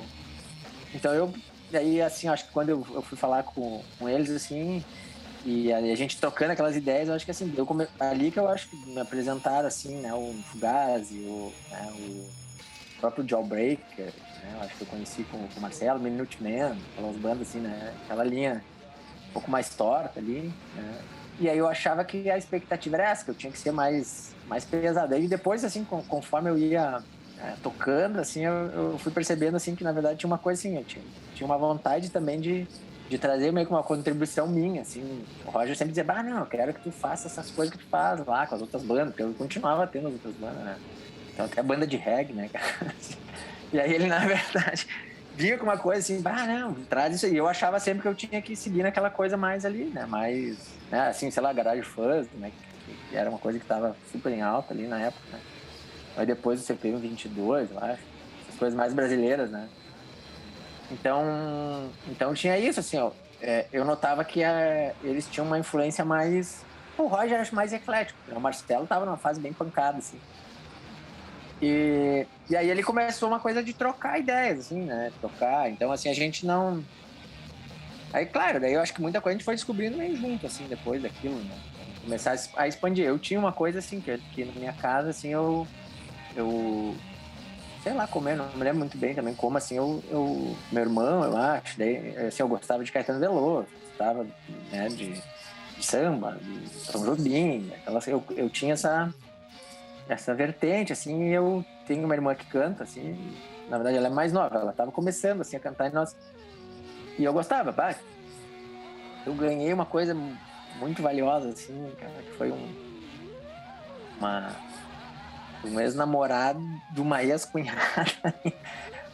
Então daí, assim, acho que quando eu fui falar com eles, assim, e a gente trocando aquelas ideias, eu acho que, assim, ali que eu acho que me apresentaram, assim, né, o Fugazi, o próprio Jawbreaker, né, eu acho que eu conheci com o Marcelo, Minute Man, aquelas bandas, assim, né, aquela linha um pouco mais torta ali, né, e aí eu achava que a expectativa era essa, que eu tinha que ser mais pesado. Aí depois, assim, conforme eu ia tocando, assim, eu fui percebendo, assim, que na verdade tinha uma coisa assim, eu tinha uma vontade também de trazer meio que uma contribuição minha, assim. O Roger sempre dizia, não, eu quero que tu faça essas coisas que tu faz lá com as outras bandas, porque eu continuava tendo as outras bandas, né? Então até banda de reggae, né, cara? E aí ele, na verdade, vinha com uma coisa assim, não, traz isso aí. Eu achava sempre que eu tinha que seguir naquela coisa mais ali, né, mais, né, assim, sei lá, Garage Fuzz, né, que era uma coisa que tava super em alta ali na época, né. Aí depois o CPM 22, eu acho, essas coisas mais brasileiras, né. Então tinha isso, assim, ó, eu notava que eles tinham uma influência mais... O Roger acho mais eclético, né? O Marcelo tava numa fase bem pancada, assim. E aí ele começou uma coisa de trocar ideias, assim, né? Então, assim, a gente não... Aí, claro, daí eu acho que muita coisa a gente foi descobrindo meio junto, assim, depois daquilo, né? Começar a expandir. Eu tinha uma coisa, assim, que na minha casa, assim, eu sei lá, não me lembro muito bem também como, assim, meu irmão, eu acho, daí, assim, eu gostava de Caetano Veloso, gostava, né, de samba, de Tom Jobim, eu tinha essa vertente, assim, e eu tenho uma irmã que canta, assim, na verdade ela é mais nova, ela estava começando, assim, a cantar e eu gostava, eu ganhei uma coisa muito valiosa, assim, cara, que foi um ex-namorado de uma ex-cunhada.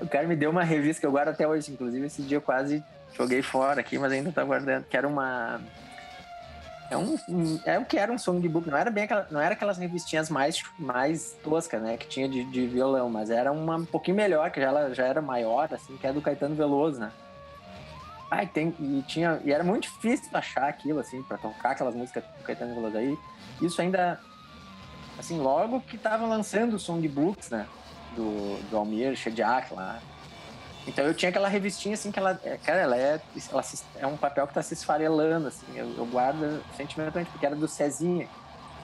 O cara me deu uma revista que eu guardo até hoje, inclusive esse dia eu quase joguei fora aqui, mas ainda tá guardando, que era o que era um songbook, não era aquelas revistinhas mais toscas, né, que tinha de violão, mas era um pouquinho melhor, que ela já era maior, assim, que é do Caetano Veloso, né. E era muito difícil achar aquilo, assim, pra tocar aquelas músicas do Caetano Veloso aí. Isso ainda, assim, logo que tava lançando os songbooks, né, do Almir Shediac lá. Então eu tinha aquela revistinha, assim, que ela é um papel que tá se esfarelando, assim, eu guardo sentimentalmente, porque era do Cezinha,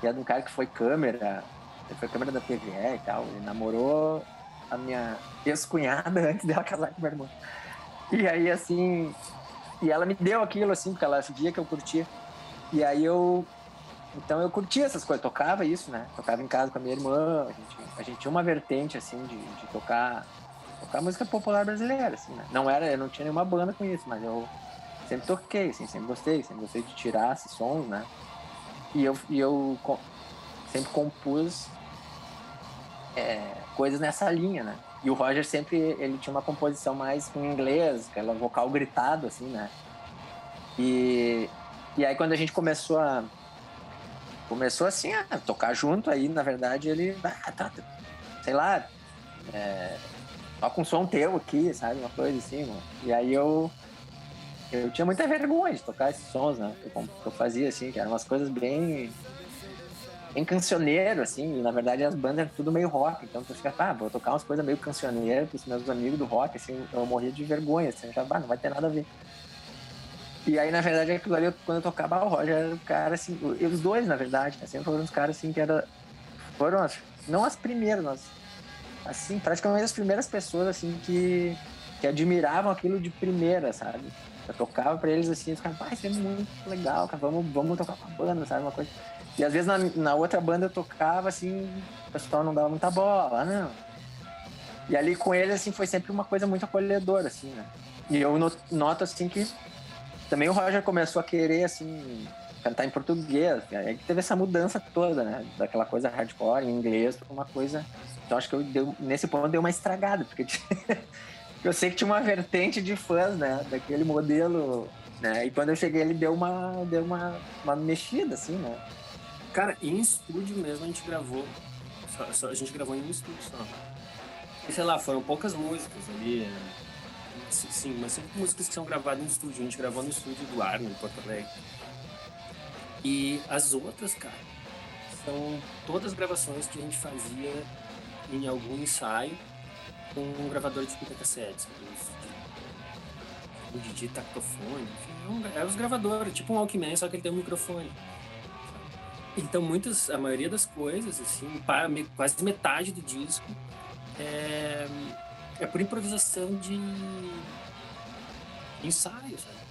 que era de um cara que foi câmera da TVE e tal, ele namorou a minha ex-cunhada antes dela casar com meu irmão. E aí, assim, e ela me deu aquilo, assim, porque ela via que eu curtia. E aí então eu curtia essas coisas, tocava isso, né? Tocava em casa com a minha irmã, a gente tinha uma vertente, assim, de tocar música popular brasileira, assim, né? Eu não tinha nenhuma banda com isso, mas eu sempre toquei, assim, sempre gostei de tirar esses sons, né? E eu sempre compus coisas nessa linha, né? E o Roger sempre, ele tinha uma composição mais em inglês, aquela vocal gritado, assim, né? E aí quando a gente começou assim a tocar junto, aí na verdade ele, sei lá, toca um som teu aqui, sabe? Uma coisa assim, mano. E aí eu tinha muita vergonha de tocar esses sons, né? Que eu fazia, assim, que eram umas coisas bem cancioneiro, assim, e na verdade as bandas eram tudo meio rock, então tu fica, vou tocar umas coisas meio cancioneiro pros meus amigos do rock, assim, eu morria de vergonha, assim, eu já, não vai ter nada a ver. E aí, na verdade, aquilo ali, quando eu tocava, o Roger era o cara, assim, os dois, na verdade, assim, foram os caras, assim, foram não as primeiras, mas, assim, praticamente as primeiras pessoas, assim, que admiravam aquilo de primeira, sabe? Eu tocava pra eles, assim, eles ficavam, isso é muito legal, cara, vamos tocar com a banda, sabe, uma coisa. E às vezes na outra banda eu tocava, assim, o pessoal não dava muita bola, não. E ali com eles, assim, foi sempre uma coisa muito acolhedora, assim, né? E eu noto, assim, que também o Roger começou a querer, assim, cantar em português. Aí que teve essa mudança toda, né? Daquela coisa hardcore em inglês pra uma coisa... Então acho que nesse ponto deu uma estragada, porque eu sei que tinha uma vertente de fãs, né? Daquele modelo, né? E quando eu cheguei, ele deu uma mexida, assim, né? Cara, em estúdio mesmo a gente gravou. A gente gravou em um estúdio só. E sei lá, foram poucas músicas ali. Sim, mas sempre músicas que são gravadas no estúdio. A gente gravou no estúdio do Arno, em Porto Alegre. E as outras, cara, são todas gravações que a gente fazia em algum ensaio com um gravador de fita cassete, um de tactofone, enfim, é os gravadores, tipo um Walkman, só que ele tem um microfone. Então, a maioria das coisas, assim, quase metade do disco é por improvisação de ensaio, sabe?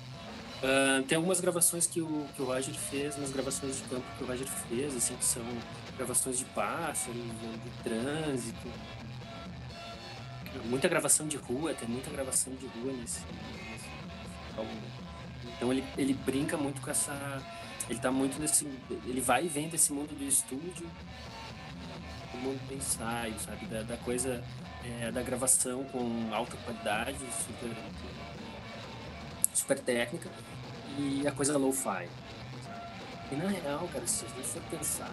Tem algumas gravações que o Roger fez, umas gravações de campo que o Roger fez, assim, que são gravações de pássaros, de trânsito. Muita gravação de rua, tem muita gravação de rua nesse álbum. Então ele brinca muito com essa... Ele tá muito nesse... Ele vai e vem desse mundo do estúdio, do mundo do ensaio, sabe? Da coisa... da gravação com alta qualidade, super técnica, e a coisa lo-fi. E na real, cara, se a gente for pensar,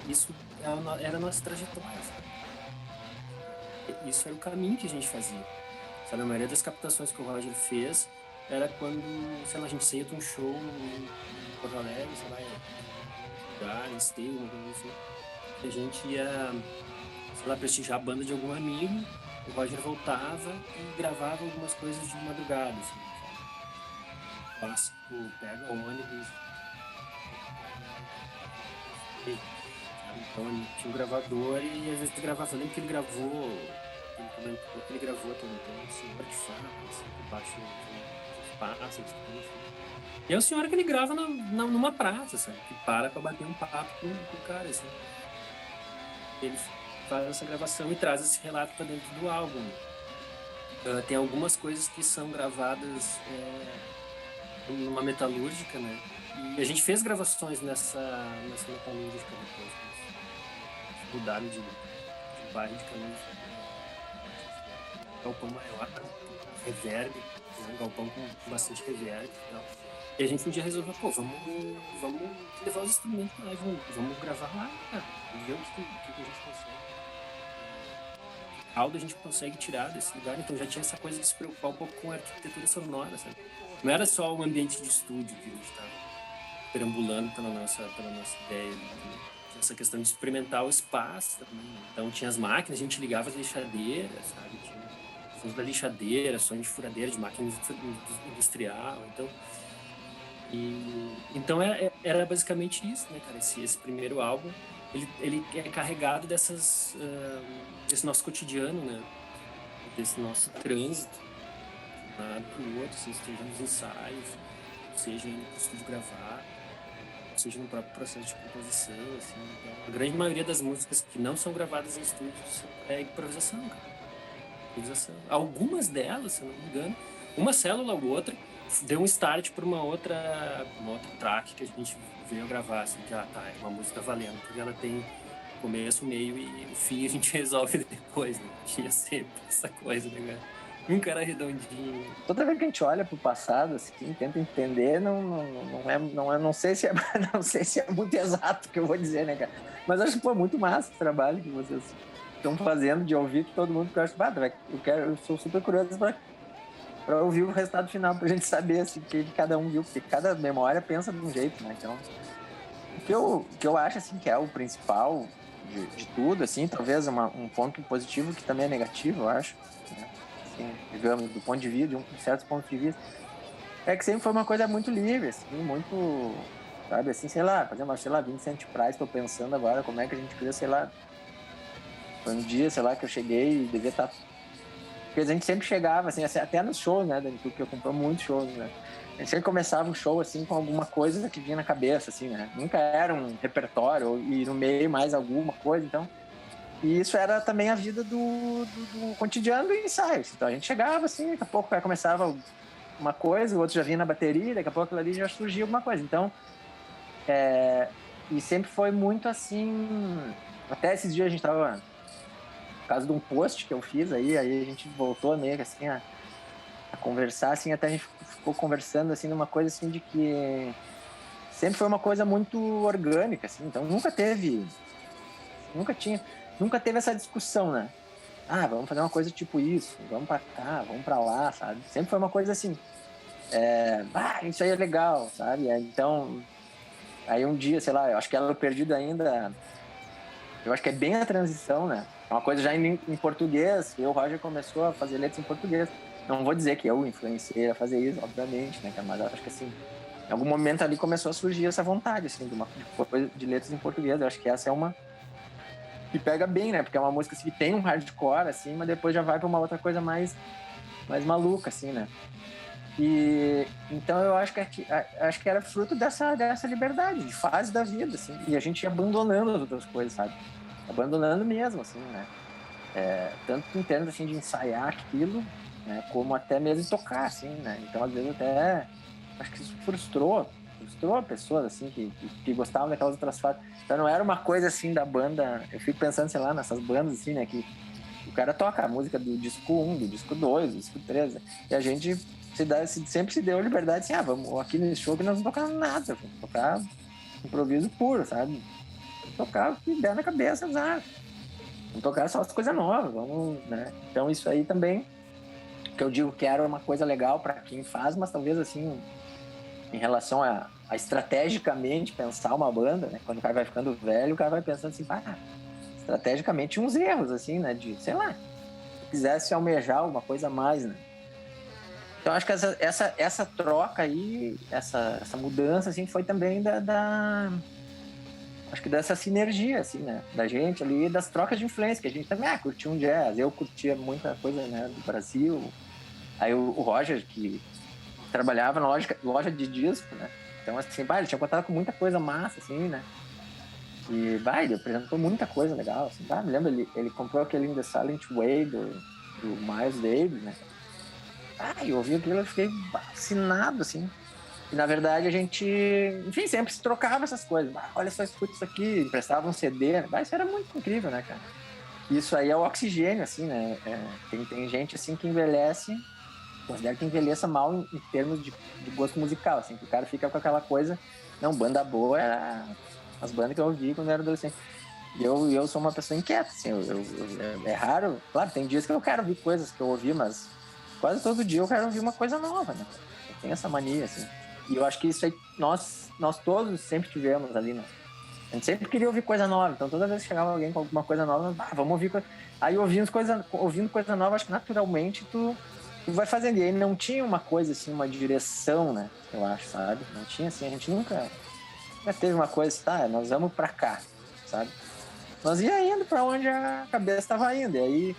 isso era a nossa trajetória, sabe? Isso era o caminho que a gente fazia. Sabe, a maioria das captações que o Roger fez era quando, sei lá, a gente saía de um show em Porto Alegre, sei lá, em Esteio, uma coisa assim. A gente ia, sei lá, prestigiar a banda de algum amigo, o Roger voltava e gravava algumas coisas de madrugada, assim. Clássico, pega o ônibus. Então ele tinha um gravador e às vezes gravava, eu lembro que ele gravou, também um senhor que fala, assim, por baixo dos pássaros, tudo assim. E é um senhor que ele grava numa praça, sabe? Que para pra bater um papo com o cara, assim. Ele faz essa gravação e traz esse relato pra dentro do álbum. Tem algumas coisas que são gravadas numa metalúrgica, né? E a gente fez gravações nessa metalúrgica depois. Mudaram de bairro de Caminhos. Galpão maior, reverb, né? Um galpão com bastante reverb e tal. E a gente um dia resolveu, vamos levar os instrumentos lá, vamos gravar lá, cara. E ver o que a gente consegue. A gente consegue tirar desse lugar, então já tinha essa coisa de se preocupar um pouco com a arquitetura sonora, sabe? Não era só o ambiente de estúdio que a gente estava perambulando pela nossa ideia, né? Essa questão de experimentar o espaço também. Então tinha as máquinas, a gente ligava as lixadeiras, sabe? Tinha sons da lixadeira, som de furadeira, de máquina industrial, então era basicamente isso, né, cara? Esse primeiro álbum, ele é carregado desse nosso cotidiano, né? Desse nosso trânsito, de um lado pro outro, seja nos ensaios, seja indo pro estúdio gravar, seja no próprio processo de composição, assim. Então, a grande maioria das músicas que não são gravadas em estúdios é improvisação, cara. Improvisação. Algumas delas, se eu não me engano, uma célula ou outra deu um start para uma outra track que a gente veio gravar, assim, que é uma música valendo, porque ela tem começo, meio e o fim a gente resolve depois, né? Tinha sempre essa coisa, né, cara? Nunca era redondinho. Toda vez que a gente olha pro passado, assim, tenta entender, não sei se é muito exato o que eu vou dizer, né, cara? Mas acho que, muito massa o trabalho que vocês estão fazendo de ouvir todo mundo, que eu acho que eu sou super curioso para ouvir o resultado final, pra gente saber, assim, o que cada um viu, porque cada memória pensa de um jeito, né? Então, o que eu acho, assim, que é o principal de tudo, assim, talvez um ponto positivo que também é negativo, eu acho, né? Assim, digamos, do ponto de vista, de um certo ponto de vista, é que sempre foi uma coisa muito livre, assim, muito, sabe, assim, sei lá, por exemplo, 20 Price, tô pensando agora como é que a gente criou, sei lá, foi um dia, sei lá, que eu cheguei e devia estar... Porque a gente sempre chegava, assim, até nos shows, né, porque eu comprei muitos shows, né, a gente sempre começava um show, assim, com alguma coisa que vinha na cabeça, assim, né, nunca era um repertório, e no meio mais alguma coisa, então... E isso era também a vida do cotidiano do ensaio. Então a gente chegava assim, daqui a pouco começava uma coisa, o outro já vinha na bateria, daqui a pouco ali já surgia alguma coisa. Então, e sempre foi muito assim. Até esses dias a gente tava, por causa de um post que eu fiz aí a gente voltou meio que assim a conversar, assim, até a gente ficou conversando assim numa coisa assim de que sempre foi uma coisa muito orgânica, assim. Então nunca teve essa discussão, né? vamos fazer uma coisa tipo isso, vamos pra cá, vamos pra lá, sabe? Sempre foi uma coisa assim, isso aí é legal, sabe? Então, aí um dia, sei lá, eu acho que Elo Perdido ainda, eu acho que é bem a transição, né? É uma coisa já em português, e o Roger começou a fazer letras em português. Não vou dizer que eu influenciei a fazer isso, obviamente, né? Mas eu acho que assim, em algum momento ali começou a surgir essa vontade, assim, de letras em português. Eu acho que essa é uma que pega bem, né? Porque é uma música assim, que tem um hardcore, assim, mas depois já vai pra uma outra coisa mais maluca, assim, né? E então eu acho que era fruto dessa liberdade, de fase da vida, assim. E a gente ia abandonando as outras coisas, sabe? Abandonando mesmo, assim, né? Tanto em termos assim, de ensaiar aquilo, né? Como até mesmo tocar, assim, né? Então, às vezes, até acho que isso frustrou pessoas, assim, que gostavam daquelas outras fases. Então, não era uma coisa, assim, da banda... Eu fico pensando, sei lá, nessas bandas, assim, né? Que o cara toca a música do disco 1, do disco 2, do disco 3, né? E a gente sempre se deu a liberdade, assim, vamos aqui nesse show que nós não tocamos nada, vamos tocar improviso puro, sabe? Vamos tocar o que der na cabeça, exato. Vamos tocar só as coisas novas, vamos, né? Então isso aí também, que eu digo que era uma coisa legal para quem faz, mas talvez assim, em relação a estrategicamente pensar uma banda, né? Quando o cara vai ficando velho, o cara vai pensando assim, estrategicamente uns erros, assim, né? De, sei lá, se quisesse almejar alguma coisa a mais, né? Então acho que essa troca aí, essa mudança, assim, foi também acho que dessa sinergia, assim, né? Da gente ali, das trocas de influência, que a gente também curtia um jazz, eu curtia muita coisa, né, do Brasil. Aí o Roger, que trabalhava na loja de disco, né? Então, assim, ele tinha contato com muita coisa massa, assim, né? E, ele apresentou muita coisa legal, assim, me lembro, ele comprou aquele In The Silent Way do Miles Davis, né? Eu ouvi aquilo e fiquei fascinado, assim. E, na verdade, a gente, enfim, sempre se trocava essas coisas. Olha só, escuta isso aqui, emprestava um CD. Isso era muito incrível, né, cara? Isso aí é o oxigênio, assim, né? Tem gente, assim, que envelhece, considero que envelheça mal em termos de gosto musical, assim, que o cara fica com aquela coisa... Não, banda boa era as bandas que eu ouvi quando eu era adolescente. E eu sou uma pessoa inquieta, assim, é raro... Claro, tem dias que eu quero ouvir coisas que eu ouvi, mas quase todo dia eu quero ouvir uma coisa nova, né? Eu tenho essa mania, assim. E eu acho que isso aí nós todos sempre tivemos ali, né? A gente sempre queria ouvir coisa nova. Então, toda vez que chegava alguém com alguma coisa nova, vamos ouvir coisa... Aí, ouvindo coisa nova, acho que naturalmente tu vai fazendo. E aí não tinha uma coisa, assim, uma direção, né? Eu acho, sabe? Não tinha, assim, a gente nunca teve uma coisa, nós vamos pra cá, sabe? Nós ia indo pra onde a cabeça estava indo. E aí,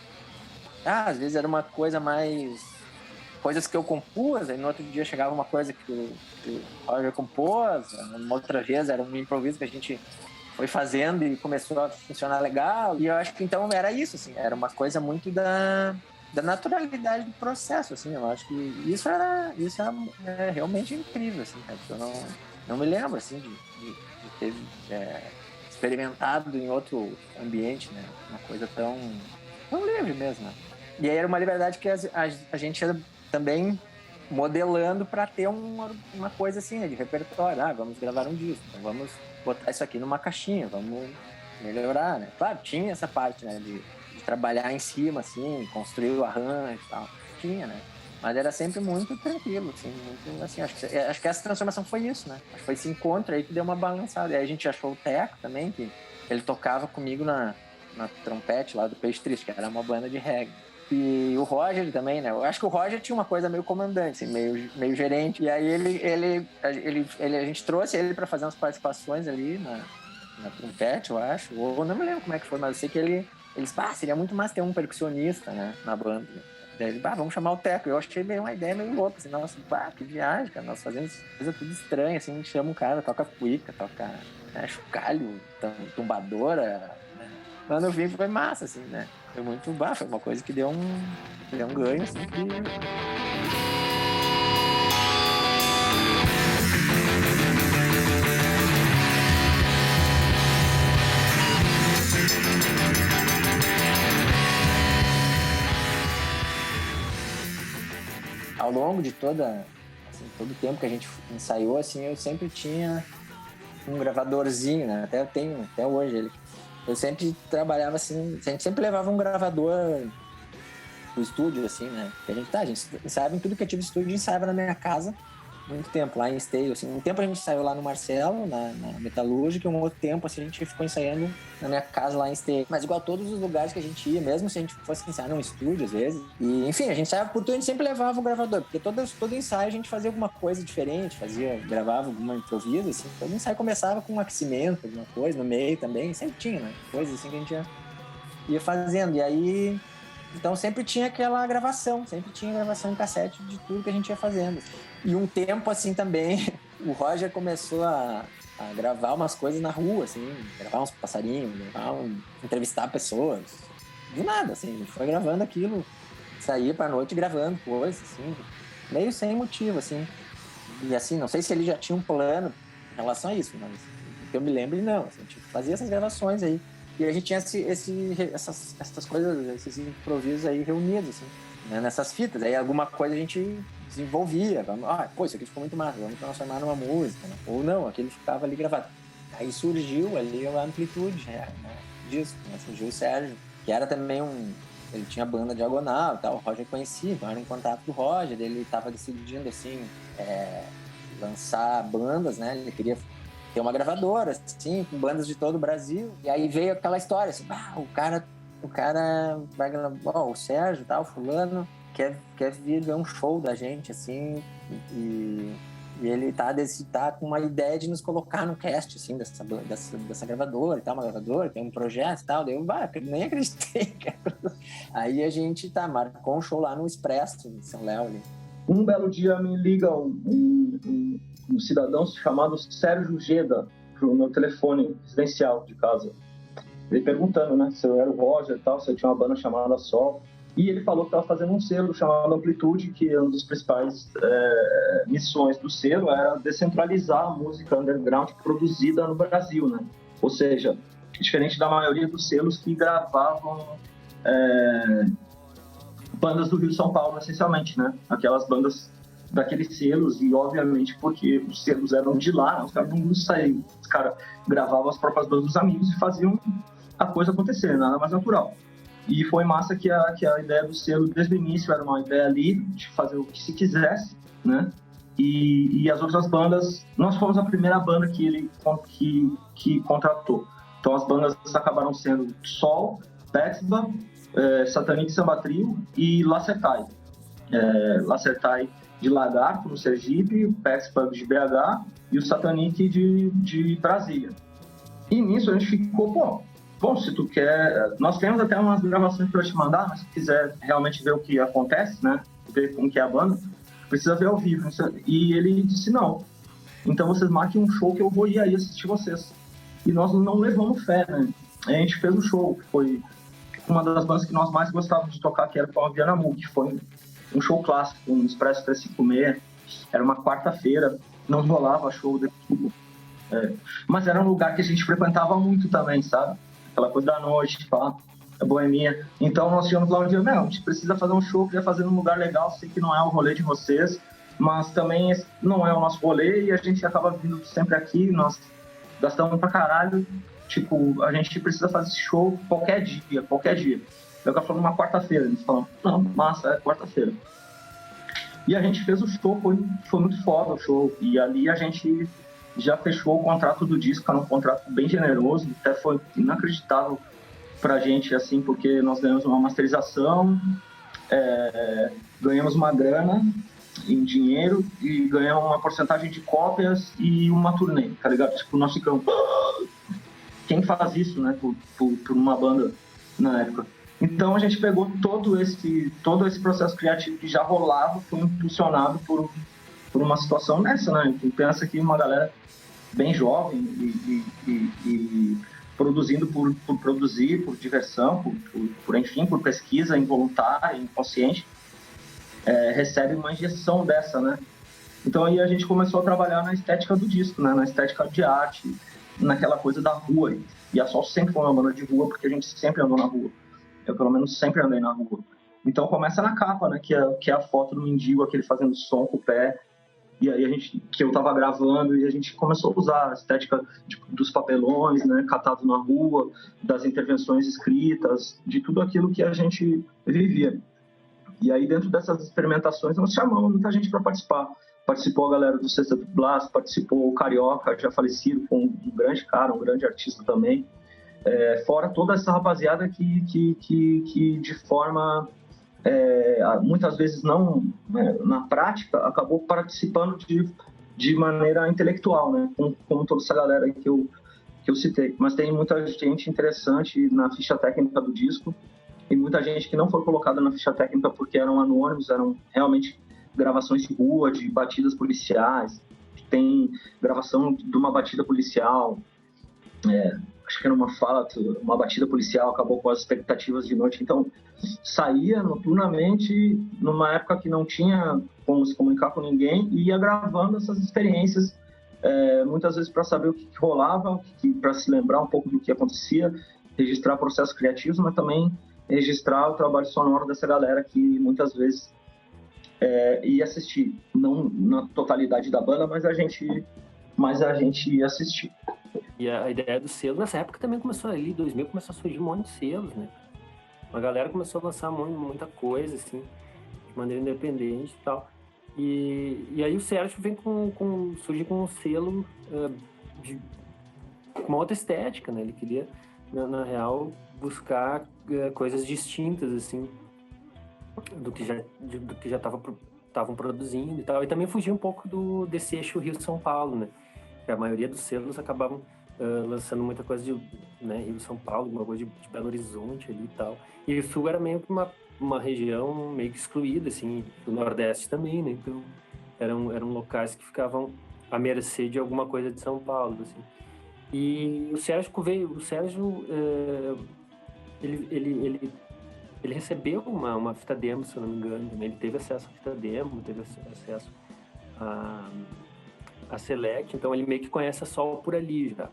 às vezes era uma coisa mais... Coisas que eu compus, aí no outro dia chegava uma coisa que o Roger compôs, uma outra vez era um improviso que a gente foi fazendo e começou a funcionar legal. E eu acho que então era isso, assim, era uma coisa muito da naturalidade do processo, assim. Eu acho que isso era realmente incrível, assim, cara, porque eu não me lembro, assim, de ter experimentado em outro ambiente, né, uma coisa tão livre mesmo, né? E aí era uma liberdade que a gente era também modelando para ter uma coisa assim, né, de repertório. Vamos gravar um disco, vamos botar isso aqui numa caixinha, vamos melhorar, né? Claro, tinha essa parte, né, de trabalhar em cima, assim, construir o arranjo e tal. Tinha, né? Mas era sempre muito tranquilo, assim, muito, assim, acho que essa transformação foi isso, né? Acho que foi esse encontro aí que deu uma balançada. E aí a gente achou o Teco também, que ele tocava comigo na trompete lá do Peixe Triste, que era uma banda de reggae. E o Roger também, né? Eu acho que o Roger tinha uma coisa meio comandante, assim, meio gerente. E aí a gente trouxe ele para fazer umas participações ali na trompete, eu acho. Ou não me lembro como é que foi, mas eu sei que ele disse, seria muito massa ter um percussionista, né, na banda. Daí ele, vamos chamar o Teco. Eu achei meio uma ideia meio louca, assim, nossa, que viagem, cara. Nós fazemos coisa tudo estranha, assim, a gente chama um cara, toca cuíca, toca chocalho, tumbadora, né? Mas no fim foi massa, assim, né? Foi muito foi uma coisa que deu um ganho, assim, que... Ao longo de todo o tempo que a gente ensaiou, assim, eu sempre tinha um gravadorzinho, né? Até hoje ele. Eu sempre trabalhava assim, a gente sempre levava um gravador estúdio, assim, né? A gente ensaiava em tudo que eu tive estúdio, ensaiava na minha casa muito tempo, lá em Esteio, assim. Um tempo a gente ensaiou lá no Marcelo, na Metalúrgica, e um outro tempo, assim, a gente ficou ensaiando na minha casa lá em Esteio. Mas igual todos os lugares que a gente ia, mesmo se a gente fosse ensaiar num estúdio, às vezes. E, enfim, a gente ensaiava por tudo, a gente sempre levava o gravador, porque todo ensaio a gente fazia alguma coisa diferente, gravava alguma improviso, assim. Todo ensaio começava com um aquecimento, alguma coisa, no meio também, sempre tinha, né? Coisas assim que a gente ia fazendo. E aí... Então sempre tinha aquela gravação, em cassete de tudo que a gente ia fazendo. E um tempo assim também, o Roger começou a gravar umas coisas na rua, assim, gravar uns passarinhos, entrevistar pessoas. Do nada, assim, a gente foi gravando aquilo, saía pra noite gravando coisas, assim, meio sem motivo, assim. E assim, não sei se ele já tinha um plano em relação a isso, mas que eu me lembro, não. Assim, a gente fazia essas gravações aí. E a gente tinha essas coisas, esses improvisos aí reunidos, assim, né, nessas fitas. Aí alguma coisa a gente desenvolvia. Isso aqui ficou muito massa, vamos transformar numa música, né? Ou não, aquele ficava ali gravado. Aí surgiu ali a Amplitude, né, disso, né? Surgiu o Sérgio, que era também ele tinha banda diagonal e tal, o Roger conhecia, então era em contato do Roger, ele estava decidindo, assim, lançar bandas, né? Ele queria ter uma gravadora, assim, com bandas de todo o Brasil. E aí veio aquela história, assim, o cara vai gravar, o Sérgio, tal, fulano, quer vir ver um show da gente, assim, e ele tá com uma ideia de nos colocar no cast, assim, dessa gravadora e tal, uma gravadora, tem um projeto e tal. Daí eu nem acreditei, cara. Aí a gente marcou um show lá no Expresso, em São Léo, ali. Um belo dia me liga um cidadão chamado Sérgio Geda pro meu telefone residencial de casa. Ele perguntando, né, se eu era o Roger e tal, se eu tinha uma banda chamada Sol. E ele falou que estava fazendo um selo chamado Amplitude, que uma das principais missões do selo era descentralizar a música underground produzida no Brasil, né? Ou seja, diferente da maioria dos selos que gravavam bandas do Rio de São Paulo, essencialmente, né? Aquelas bandas daqueles selos, e obviamente porque os selos eram de lá, né? Os caras não saíam, os caras gravavam as próprias bandas dos amigos e faziam a coisa acontecer, nada mais natural. E foi massa que a ideia do selo, desde o início, era uma ideia livre de fazer o que se quisesse, né? E as outras bandas, nós fomos a primeira banda que ele contratou. Então as bandas acabaram sendo Sol, Pexba, Satanic Samba Trio e Lacertai. Lacertai de Lagarto, no Sergipe, o Pexba de BH e o Satanic de Brasília. E nisso a gente ficou, bom, se tu quer... Nós temos até umas gravações para te mandar, mas se quiser realmente ver o que acontece, né? Ver como que é a banda, precisa ver ao vivo. E ele disse, não. Então vocês marquem um show que eu vou ir aí assistir vocês. E nós não levamos fé, né? A gente fez um show, que foi uma das bandas que nós mais gostávamos de tocar, que era com a Vianamu, que foi um show clássico, um Expresso 356. Era uma quarta-feira, não rolava show de tudo. Mas era um lugar que a gente frequentava muito também, sabe? Aquela coisa da noite, a boemia. Então nós tínhamos lá um dia, a gente precisa fazer um show, queria fazer num lugar legal, sei que não é o rolê de vocês, mas também não é o nosso rolê, e a gente acaba vindo sempre aqui, nós gastamos pra caralho, tipo, a gente precisa fazer esse show qualquer dia. Eu falei numa quarta-feira, eles falaram, não, massa, é quarta-feira. E a gente fez o show, foi muito foda o show, e ali a gente já fechou o contrato do disco, era um contrato bem generoso, até foi inacreditável pra gente, assim, porque nós ganhamos uma masterização, ganhamos uma grana em dinheiro e ganhamos uma porcentagem de cópias e uma turnê, tá ligado? Tipo, nós ficamos... Quem faz isso, né, por uma banda na época? Então a gente pegou todo esse processo criativo que já rolava, foi impulsionado por uma situação nessa, né? Tu pensa que uma galera bem jovem e produzindo por produzir, por diversão, enfim, por pesquisa involuntária, inconsciente, recebe uma injeção dessa, né? Então aí a gente começou a trabalhar na estética do disco, né? Na estética de arte, naquela coisa da rua. E a Sol sempre foi uma banda de rua, porque a gente sempre andou na rua. Eu, pelo menos, sempre andei na rua. Então começa na capa, né? Que é a foto do mendigo, aquele fazendo som com o pé. E aí que eu tava gravando, e a gente começou a usar a estética dos papelões, né, catados na rua, das intervenções escritas, de tudo aquilo que a gente vivia. E aí, dentro dessas experimentações, nós chamamos muita gente para participar. Participou a galera do Sexteto Blast, participou o Carioca, já falecido, foi um grande cara, um grande artista também. Fora toda essa rapaziada que de forma, muitas vezes não, né, na prática, acabou participando de maneira intelectual, né, como toda essa galera aí que eu citei. Mas tem muita gente interessante na ficha técnica do disco, e muita gente que não foi colocada na ficha técnica porque eram anônimos, eram realmente gravações de rua, de batidas policiais. Tem gravação de uma batida policial, acho que era uma batida policial, acabou com as expectativas de noite. Então, saía noturnamente, numa época que não tinha como se comunicar com ninguém, e ia gravando essas experiências, muitas vezes para saber o que rolava, para se lembrar um pouco do que acontecia, registrar processos criativos, mas também registrar o trabalho sonoro dessa galera que muitas vezes ia assistir, não na totalidade da banda, mas a gente ia assistir. E a ideia do selo, nessa época também começou ali, 2000, começou a surgir um monte de selos, né? A galera começou a lançar muita coisa, assim, de maneira independente e tal. E aí o Sérgio vem surgir com um selo com uma outra estética, né? Ele queria, na real, buscar coisas distintas, assim, do que já estavam produzindo e tal. E também fugir um pouco desse eixo Rio-São Paulo, né? Porque a maioria dos selos acabavam lançando muita coisa de, né, Rio-São Paulo, uma coisa de Belo Horizonte ali e tal. E o Sul era meio que uma região meio que excluída, assim, do Nordeste também, né? Então, eram locais que ficavam à mercê de alguma coisa de São Paulo, assim. E o Sérgio ele recebeu uma fita demo, se eu não me engano, né? Ele teve acesso à fita demo, teve acesso a Select, então ele meio que conhece a Sol por ali já,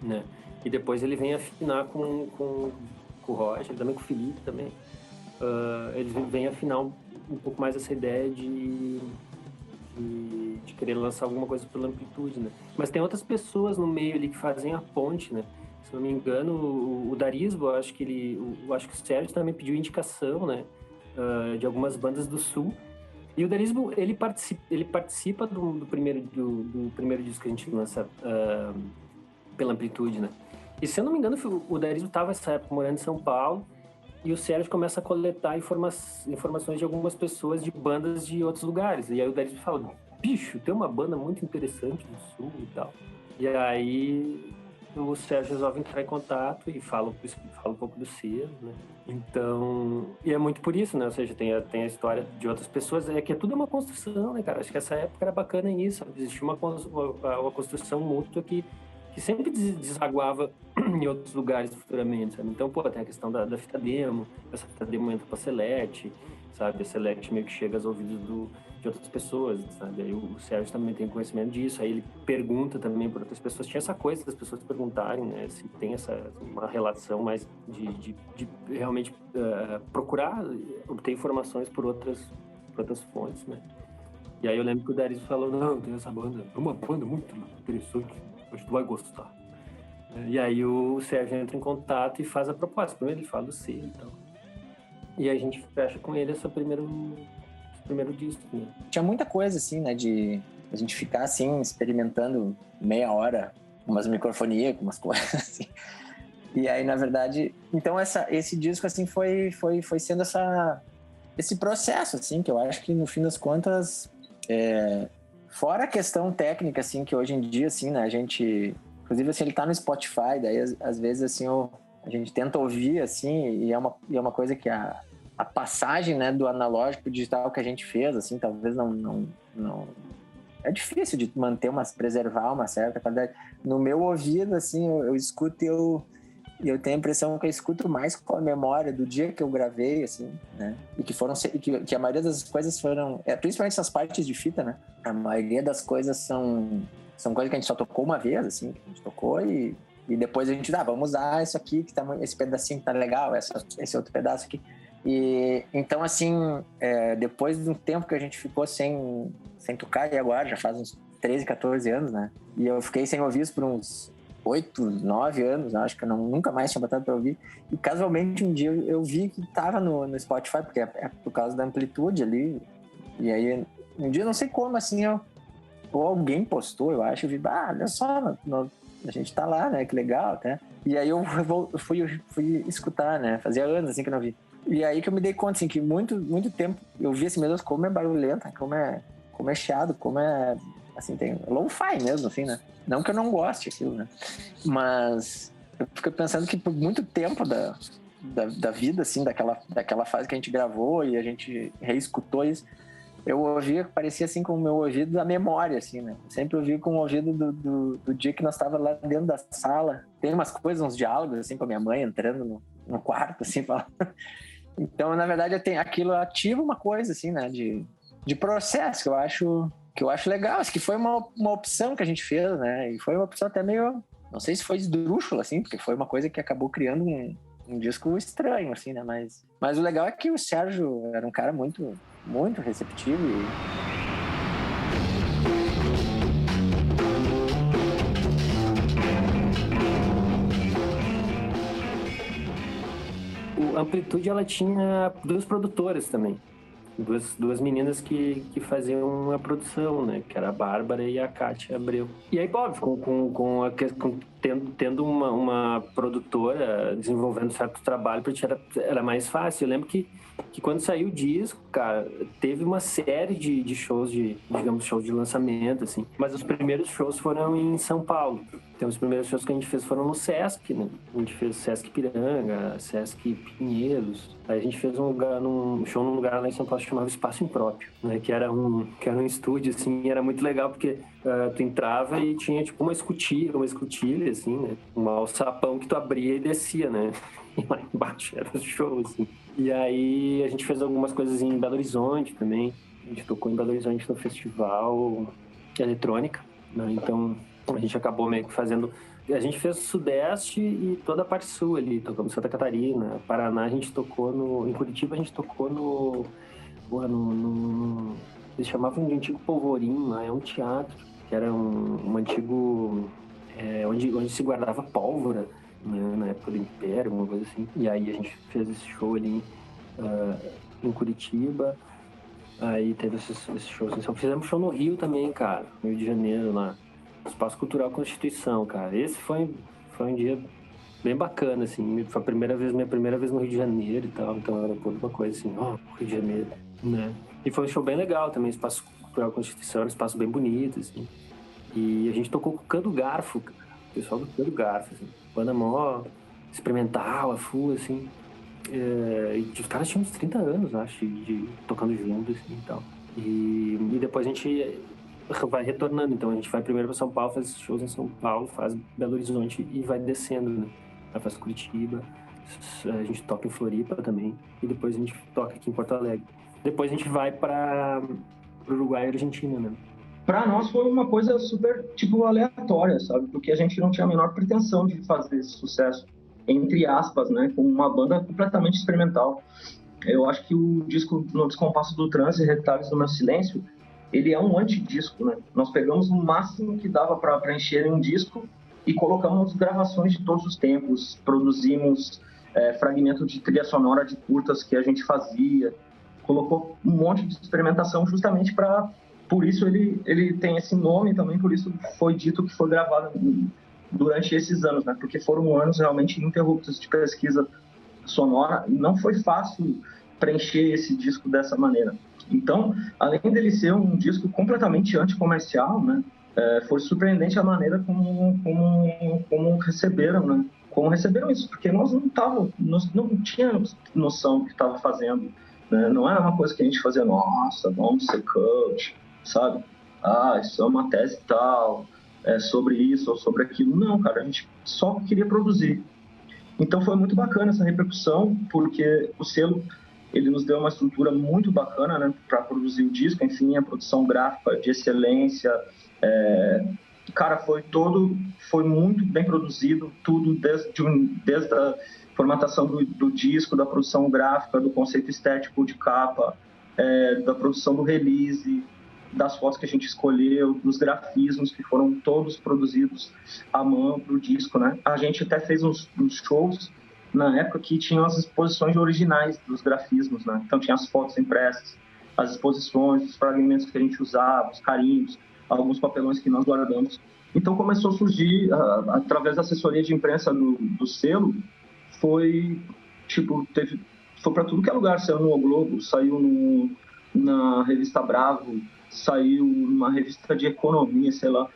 né? E depois ele vem afinar com o Roger, também com o Felipe também. Eles vêm afinar um pouco mais essa ideia de querer lançar alguma coisa pela Amplitude, né? Mas tem outras pessoas no meio ali que fazem a ponte, né? Se não me engano, o Darisbo, eu acho que o Sérgio também pediu indicação, né? De algumas bandas do Sul. E o Darisbo, ele participa do primeiro disco que a gente lança pela Amplitude, né? E se eu não me engano, o Darisbo estava nessa época morando em São Paulo, e o Sérgio começa a coletar informações de algumas pessoas de bandas de outros lugares. E aí o Darisbo fala, bicho, tem uma banda muito interessante no Sul e tal. E aí o Sérgio resolve entrar em contato e fala um pouco do selo, né? Então, e é muito por isso, né? Ou seja, tem a história de outras pessoas, que tudo é uma construção, né, cara? Acho que essa época era bacana nisso, existia uma construção mútua que sempre desaguava em outros lugares futuramente, sabe? Então, tem a questão da fita demo, essa fita demo entra pra Select, sabe? A Select meio que chega aos ouvidos de outras pessoas, sabe? Aí o Sérgio também tem conhecimento disso, aí ele pergunta também para outras pessoas. Tinha essa coisa das pessoas perguntarem, né? Se tem uma relação mais de realmente procurar obter informações por outras fontes, né? E aí eu lembro que o Darismo falou, não, tem essa banda, é uma banda muito interessante, acho que tu vai gostar. E aí o Sérgio entra em contato e faz a proposta. Primeiro ele fala do selo e tal. E a gente fecha com ele esse primeiro disco, né? Tinha muita coisa, assim, né, de a gente ficar, assim, experimentando meia hora, umas microfonias, umas coisas, assim. E aí, na verdade... Então, esse disco, assim, foi sendo esse processo, assim, que eu acho que, no fim das contas, fora a questão técnica, assim, que hoje em dia, assim, né, a gente... Inclusive, assim, ele tá no Spotify, daí, às vezes, assim, a gente tenta ouvir, assim, e é uma coisa que a passagem, né, do analógico pro digital que a gente fez, assim, talvez não é difícil de preservar uma certa qualidade. No meu ouvido, assim, eu escuto e eu tenho a impressão que eu escuto mais com a memória do dia que eu gravei, assim, né, e que a maioria das coisas foram, principalmente essas partes de fita, né, a maioria das coisas são coisas que a gente só tocou uma vez, assim, que a gente tocou e depois a gente vamos usar isso aqui, que tá, esse pedacinho que tá legal, esse outro pedaço aqui. E então, assim, depois de um tempo que a gente ficou sem tocar, e agora já faz uns 13, 14 anos, né? E eu fiquei sem ouvir isso por uns 8, 9 anos, acho que eu nunca mais tinha botado pra ouvir. E casualmente um dia eu vi que tava no Spotify, porque é por causa da amplitude ali. E aí, um dia, não sei como, assim, ou alguém postou, eu acho, eu vi, olha só, a gente tá lá, né, que legal, até. E aí eu fui escutar, né, fazia anos, assim, que eu não vi. E aí que eu me dei conta, assim, que muito tempo eu vi assim, meu Deus, como é barulhento, como é chiado, como é, assim, tem lo-fi mesmo, assim, né. Não que eu não goste daquilo, né, mas eu fico pensando que por muito tempo da vida, assim, daquela fase que a gente gravou e a gente reescutou isso, eu ouvia, parecia assim com o meu ouvido da memória, assim, né? Sempre ouvi com o ouvido do dia que nós estava lá dentro da sala. Tem umas coisas, uns diálogos, assim, com a minha mãe entrando no quarto, assim, falando. Então, na verdade, aquilo ativa uma coisa, assim, né? De processo, que eu acho legal. Acho que foi uma opção que a gente fez, né? E foi uma opção até meio, não sei se foi esdrúxula, assim, porque foi uma coisa que acabou criando um disco estranho, assim, né? Mas o legal é que o Sérgio era um cara muito receptivo A Amplitude, ela tinha 2 produtoras também. Duas meninas que faziam a produção, né? Que era a Bárbara e a Kátia Abreu. E aí, óbvio, tendo uma produtora desenvolvendo certo trabalho, pra gente era mais fácil. Eu lembro que quando saiu o disco, cara, teve uma série de shows, digamos, shows de lançamento, assim. Mas os primeiros shows foram em São Paulo. Então, os primeiros shows que a gente fez foram no Sesc, né? A gente fez Sesc Piranga, Sesc Pinheiros. Aí a gente fez um show num lugar lá em São Paulo que chamava Espaço Impróprio, né? Que era um estúdio, assim, e era muito legal porque tu entrava e tinha tipo uma escotilha, assim, né? Um alçapão que tu abria e descia, né? E lá embaixo era o show, assim. E aí a gente fez algumas coisas em Belo Horizonte também. A gente tocou em Belo Horizonte no festival de eletrônica, né? Então a gente acabou meio que fazendo... A gente fez o Sudeste e toda a parte Sul ali. Tocamos em Santa Catarina, Paraná, a gente tocou em Curitiba a gente tocou eles chamavam de Antigo Polvorim, lá é um teatro, que era um antigo... onde se guardava pólvora, né, na época do Império, uma coisa assim. E aí a gente fez esse show ali em Curitiba. Aí teve esses shows. Então, fizemos show no Rio também, cara. Rio de Janeiro, lá. Espaço Cultural Constituição, cara. Esse foi um dia bem bacana, assim. Foi minha primeira vez no Rio de Janeiro e tal. Então era toda uma coisa assim, Rio de Janeiro, né? E foi um show bem legal também. Espaço Cultural Constituição era um espaço bem bonito, assim. E a gente tocou com o Cando Garfo, cara. O pessoal do Cando Garfo, assim. Banda mó experimental, a full, assim. E os caras tinham uns 30 anos, acho, tocando juntos, assim, e tal. E depois a gente vai retornando. Então a gente vai primeiro para São Paulo, faz shows em São Paulo, faz Belo Horizonte e vai descendo, né? Aí faz Curitiba, a gente toca em Floripa também. E depois a gente toca aqui em Porto Alegre. Depois a gente vai para o Uruguai e Argentina, né? Pra nós foi uma coisa super, tipo, aleatória, sabe? Porque a gente não tinha a menor pretensão de fazer esse sucesso, entre aspas, né? Com uma banda completamente experimental. Eu acho que o disco No Descompasso do Transe e Retalhos do Meu Silêncio, ele é um antidisco, né? Nós pegamos o máximo que dava para preencher em um disco e colocamos gravações de todos os tempos, produzimos fragmentos de trilha sonora de curtas que a gente fazia, colocou um monte de experimentação justamente para... Por isso ele tem esse nome também, por isso foi dito que foi gravado durante esses anos, né? Porque foram anos realmente ininterruptos de pesquisa sonora, e não foi fácil preencher esse disco dessa maneira. Então, além dele ser um disco completamente anticomercial, né, foi surpreendente a maneira como receberam, né? Como receberam isso, porque nós não tínhamos noção do que estava fazendo, né? Não era uma coisa que a gente fazia, nossa, vamos ser coach, sabe? Isso é uma tese tal, sobre isso ou sobre aquilo. Não, cara, a gente só queria produzir. Então foi muito bacana essa repercussão, porque o selo ele nos deu uma estrutura muito bacana, né, para produzir o disco, enfim, a produção gráfica de excelência, cara, foi muito bem produzido, tudo desde a formatação do disco, da produção gráfica, do conceito estético de capa, da produção do release, das fotos que a gente escolheu, dos grafismos que foram todos produzidos à mão para o disco, né? A gente até fez uns shows na época que tinham as exposições originais dos grafismos, né? Então tinha as fotos impressas, as exposições, os fragmentos que a gente usava, os carimbos, alguns papelões que nós guardamos. Então começou a surgir, através da assessoria de imprensa do selo, foi para tudo que é lugar, saiu no O Globo, saiu na revista Bravo, saiu numa revista de economia, sei lá,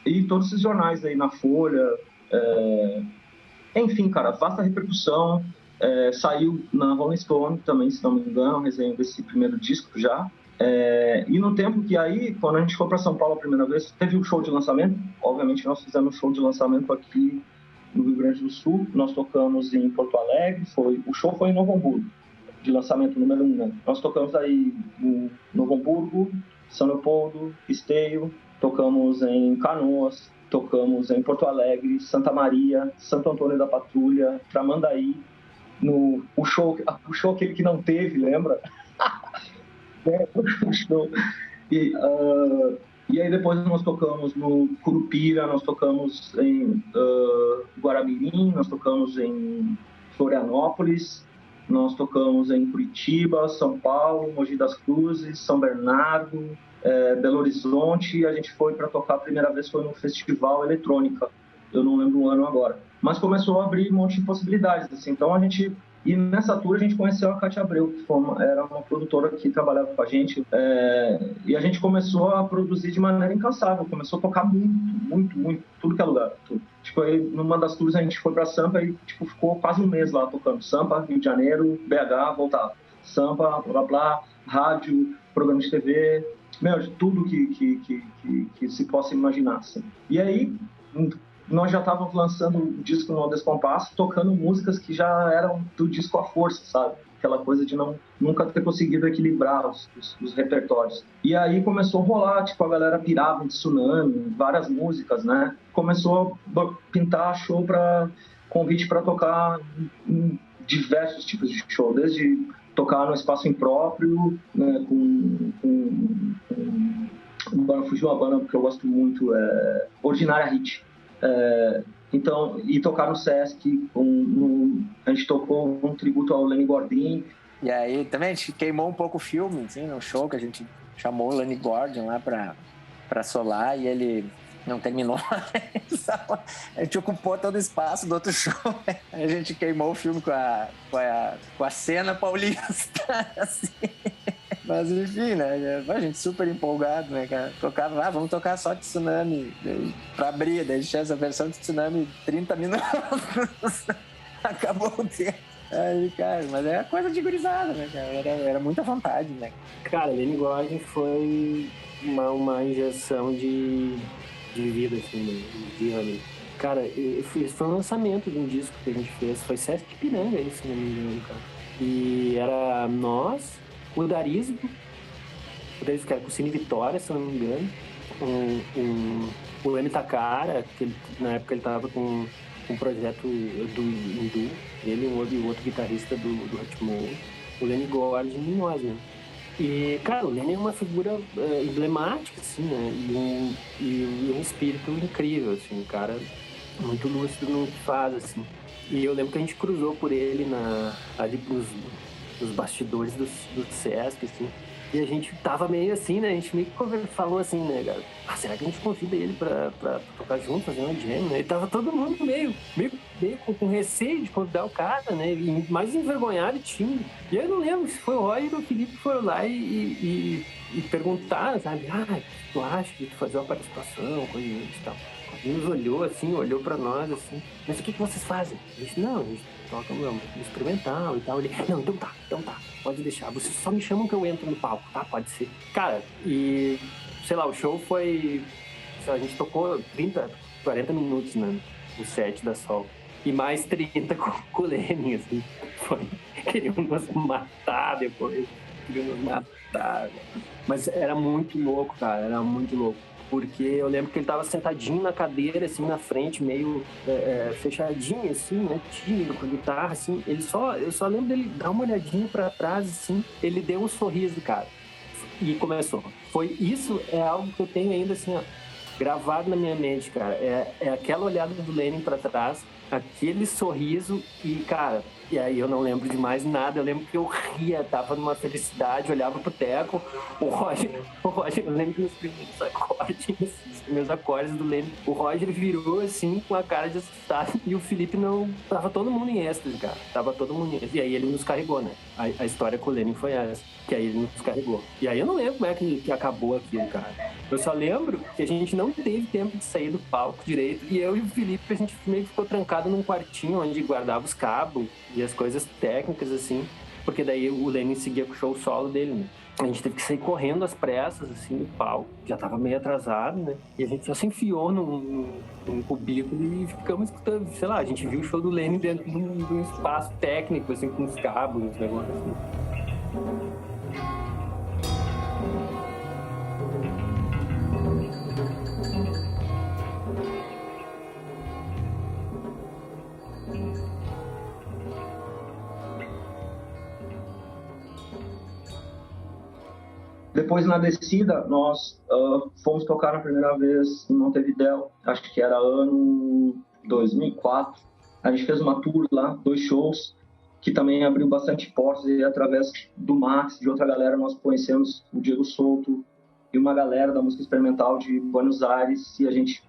e todos esses jornais aí, na Folha, enfim, cara, vasta repercussão. Saiu na Rolling Stone também, se não me engano, resenha desse primeiro disco já. E no tempo que aí, quando a gente foi para São Paulo a primeira vez, teve um show de lançamento. Obviamente nós fizemos um show de lançamento aqui no Rio Grande do Sul. Nós tocamos em Porto Alegre, o show foi em Novo Hamburgo, de lançamento número 1, né? Nós tocamos aí em Novo Hamburgo, São Leopoldo, Esteio, tocamos em Canoas, tocamos em Porto Alegre, Santa Maria, Santo Antônio da Patrulha, Tramandaí, o show aquele que não teve, lembra? O show. E aí depois nós tocamos no Curupira, nós tocamos em Guaramirim, nós tocamos em Florianópolis, nós tocamos em Curitiba, São Paulo, Mogi das Cruzes, São Bernardo, Belo Horizonte. E a gente foi para tocar a primeira vez, foi no Festival Eletrônica, eu não lembro o ano agora. Mas começou a abrir um monte de possibilidades, assim. Então e nessa tour a gente conheceu a Cátia Abreu, que era uma produtora que trabalhava com a gente, e a gente começou a produzir de maneira incansável, começou a tocar muito, tudo que é lugar. Tudo. Tipo, aí, numa das tours a gente foi pra Sampa e tipo, ficou quase um mês lá tocando. Sampa, Rio de Janeiro, BH, voltava. Sampa, blá blá, rádio, programa de TV, de tudo que se possa imaginar. Assim. E aí nós já estávamos lançando o disco no Descompasso, tocando músicas que já eram do disco à força, sabe? Aquela coisa de nunca ter conseguido equilibrar os repertórios. E aí começou a rolar, tipo, a galera pirava em Tsunami, várias músicas, né? Começou a pintar show convite para tocar em diversos tipos de show, desde tocar no espaço impróprio, né, agora fugiu a banda porque eu gosto muito, Ordinária Hit. Então, e tocar no Sesc, a gente tocou um tributo ao Lenny Gordon. E aí também a gente queimou um pouco o filme, assim, no show que a gente chamou o Lenny Gordon lá pra solar e ele não terminou. A gente ocupou todo o espaço do outro show. A gente queimou o filme com a cena paulista, assim. Mas enfim, né? A gente super empolgado, né, cara? Tocava, vamos tocar só de Tsunami. Daí, pra abrir, daí tinha essa versão de Tsunami 30 minutos. Acabou o tempo. Aí, cara, mas é coisa de gurizada, né, cara? Era muita vontade, né? Cara, Lenny Gordon foi uma injeção de vida, assim, de ânimo. Cara, foi um lançamento de um disco que a gente fez. Foi Sesc Ipiranga, se não me engano, cara. E era nós, o Darismo que era com o Cine Vitória, se não me engano, o M. Takara, que na época ele tava com um projeto do Hindu, ele e o outro guitarrista do Ritmo, o Lenny Gordon e nós, né? E, cara, o Lenny é uma figura emblemática, assim, né? E um espírito incrível, assim, um cara muito lúcido no que faz, assim. E eu lembro que a gente cruzou por ele ali nos bastidores do Sesc, assim. E a gente tava meio assim, né? A gente meio que falou assim, né, cara? Será que a gente convida ele pra tocar junto, fazer uma jam, né? E tava todo mundo meio com receio de convidar o cara, né? E mais envergonhado e tímido. E eu não lembro se foi o Roger ou o Felipe que foram lá e perguntaram, sabe? Tu acha de fazer uma participação, coisa e tal. Ele nos olhou assim, olhou pra nós assim. Mas o que vocês fazem? A gente, não, a gente toca um instrumental e tal. Ele, não, então tá, pode deixar. Vocês só me chamam que eu entro no palco, tá? Pode ser. Cara, e sei lá, o show foi... a gente tocou 40 minutos, né? No set da Sol. E mais 30 com o Lenny, assim. Queriam nos matar depois. Mas era muito louco, cara. Era muito louco. Porque eu lembro que ele tava sentadinho na cadeira, assim, na frente, meio fechadinho, assim, né, tímido, com a guitarra, assim. Eu só lembro dele dar uma olhadinha pra trás, assim, ele deu um sorriso, cara. e começou. Isso é algo que eu tenho ainda assim, ó, gravado na minha mente, cara. É aquela olhada do Lenin pra trás, aquele sorriso e, cara, e aí eu não lembro de mais nada. Eu lembro que eu ria, tava numa felicidade, olhava pro Teco, o Roger, eu lembro que nos primeiros acordes do Lenin, o Roger virou assim com a cara de assustado e o Felipe não, tava todo mundo em êxtase, cara, tava todo mundo em êxtase. E aí ele nos carregou, né? A história com o Lenin foi essa, que aí ele nos carregou. E aí eu não lembro como é que acabou aquilo, cara. Eu só lembro que a gente não teve tempo de sair do palco direito e eu e o Felipe, a gente meio que ficou trancado num quartinho onde guardava os cabos e as coisas técnicas, assim, porque daí o Lenin seguia com o show solo dele, né? A gente teve que sair correndo às pressas, assim, do palco. Já tava meio atrasado, né? E a gente só se enfiou num cubículo e ficamos escutando, sei lá, a gente viu o show do Lenin dentro de um espaço técnico, assim, com os cabos, uns negócios assim. Depois, na descida, nós fomos tocar na primeira vez em Montevidéu, acho que era ano 2004. A gente fez uma tour lá, 2 shows, que também abriu bastante portas, e através do Max, de outra galera, nós conhecemos o Diego Souto e uma galera da música experimental de Buenos Aires, e a gente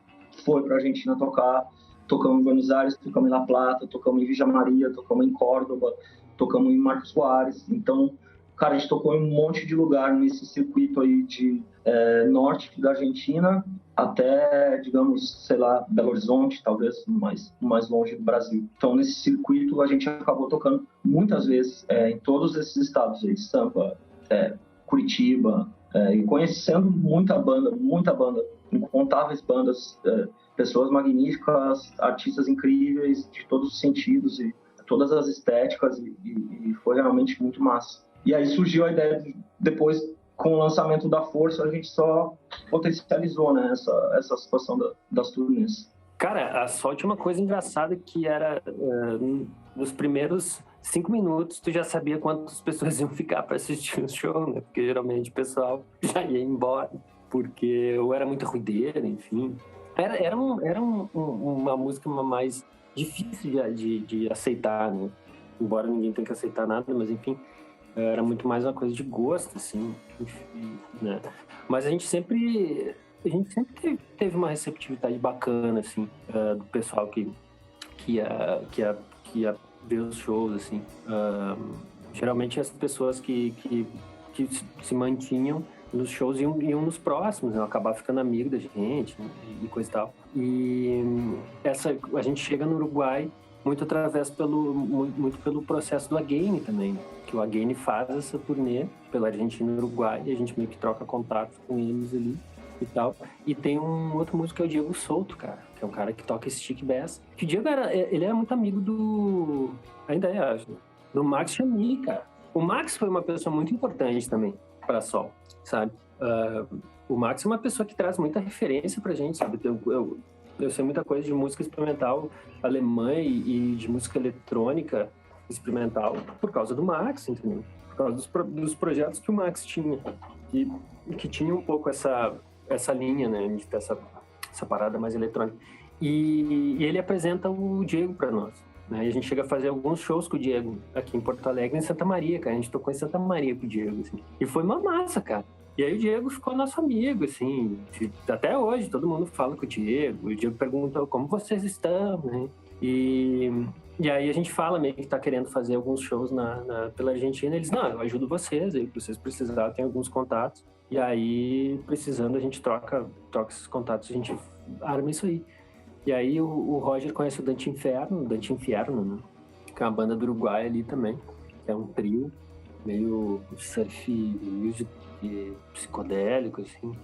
foi para a Argentina tocar. Tocamos em Buenos Aires, tocamos em La Plata, tocamos em Villa Maria, tocamos em Córdoba, tocamos em Marcos Soares. Então, cara, a gente tocou em um monte de lugar nesse circuito aí de norte da Argentina até, digamos, sei lá, Belo Horizonte, talvez mais longe do Brasil. Então, nesse circuito, a gente acabou tocando muitas vezes em todos esses estados aí, Sampa, Curitiba, e conhecendo muita banda, incontáveis bandas, pessoas magníficas, artistas incríveis de todos os sentidos e todas as estéticas, e foi realmente muito massa. E aí surgiu a ideia de, depois, com o lançamento da Força, a gente só potencializou, né, essa situação das turnês. Cara, a Sol tinha uma coisa engraçada que era, nos primeiros 5 minutos, tu já sabia quantas pessoas iam ficar para assistir o show, né? Porque geralmente o pessoal já ia embora, porque ou era muita ruideira, enfim. Era uma música mais difícil de aceitar, né? Embora ninguém tenha que aceitar nada, mas enfim, era muito mais uma coisa de gosto, assim, enfim, né? Mas a gente sempre teve uma receptividade bacana, assim, do pessoal que ia ver os shows, assim. Geralmente as pessoas que se mantinham nos shows iam nos próximos, né? Acabar ficando amigo da gente, né? E coisa e tal. E a gente chega no Uruguai muito pelo processo do Again também, que o Again faz essa turnê pela Argentina e Uruguai, e a gente meio que troca contatos com eles ali e tal. E tem um outro músico que é o Diego Souto, cara, que é um cara que toca stick bass. Que o Diego ele é muito amigo do Max Chami, cara. O Max foi uma pessoa muito importante também para Sol, sabe? O Max é uma pessoa que traz muita referência pra gente, sabe? Eu sei muita coisa de música experimental alemã e de música eletrônica experimental por causa do Max, entendeu? Por causa dos projetos que o Max tinha, que tinha um pouco essa linha, né, de ter essa parada mais eletrônica. E ele apresenta o Diego para nós, né? E a gente chega a fazer alguns shows com o Diego aqui em Porto Alegre, em Santa Maria, cara. A gente tocou em Santa Maria com o Diego, assim. E foi uma massa, cara. E aí o Diego ficou nosso amigo, assim, até hoje todo mundo fala com o Diego pergunta como vocês estão, né? E aí a gente fala meio que tá querendo fazer alguns shows pela Argentina, eles, não, eu ajudo vocês, aí vocês precisarem, tem alguns contatos, e aí precisando a gente troca esses contatos, a gente arma isso aí. E aí o Roger conhece o Dante Inferno, né? Que é uma banda do Uruguai ali também, que é um trio meio surf music psicodélico, assim,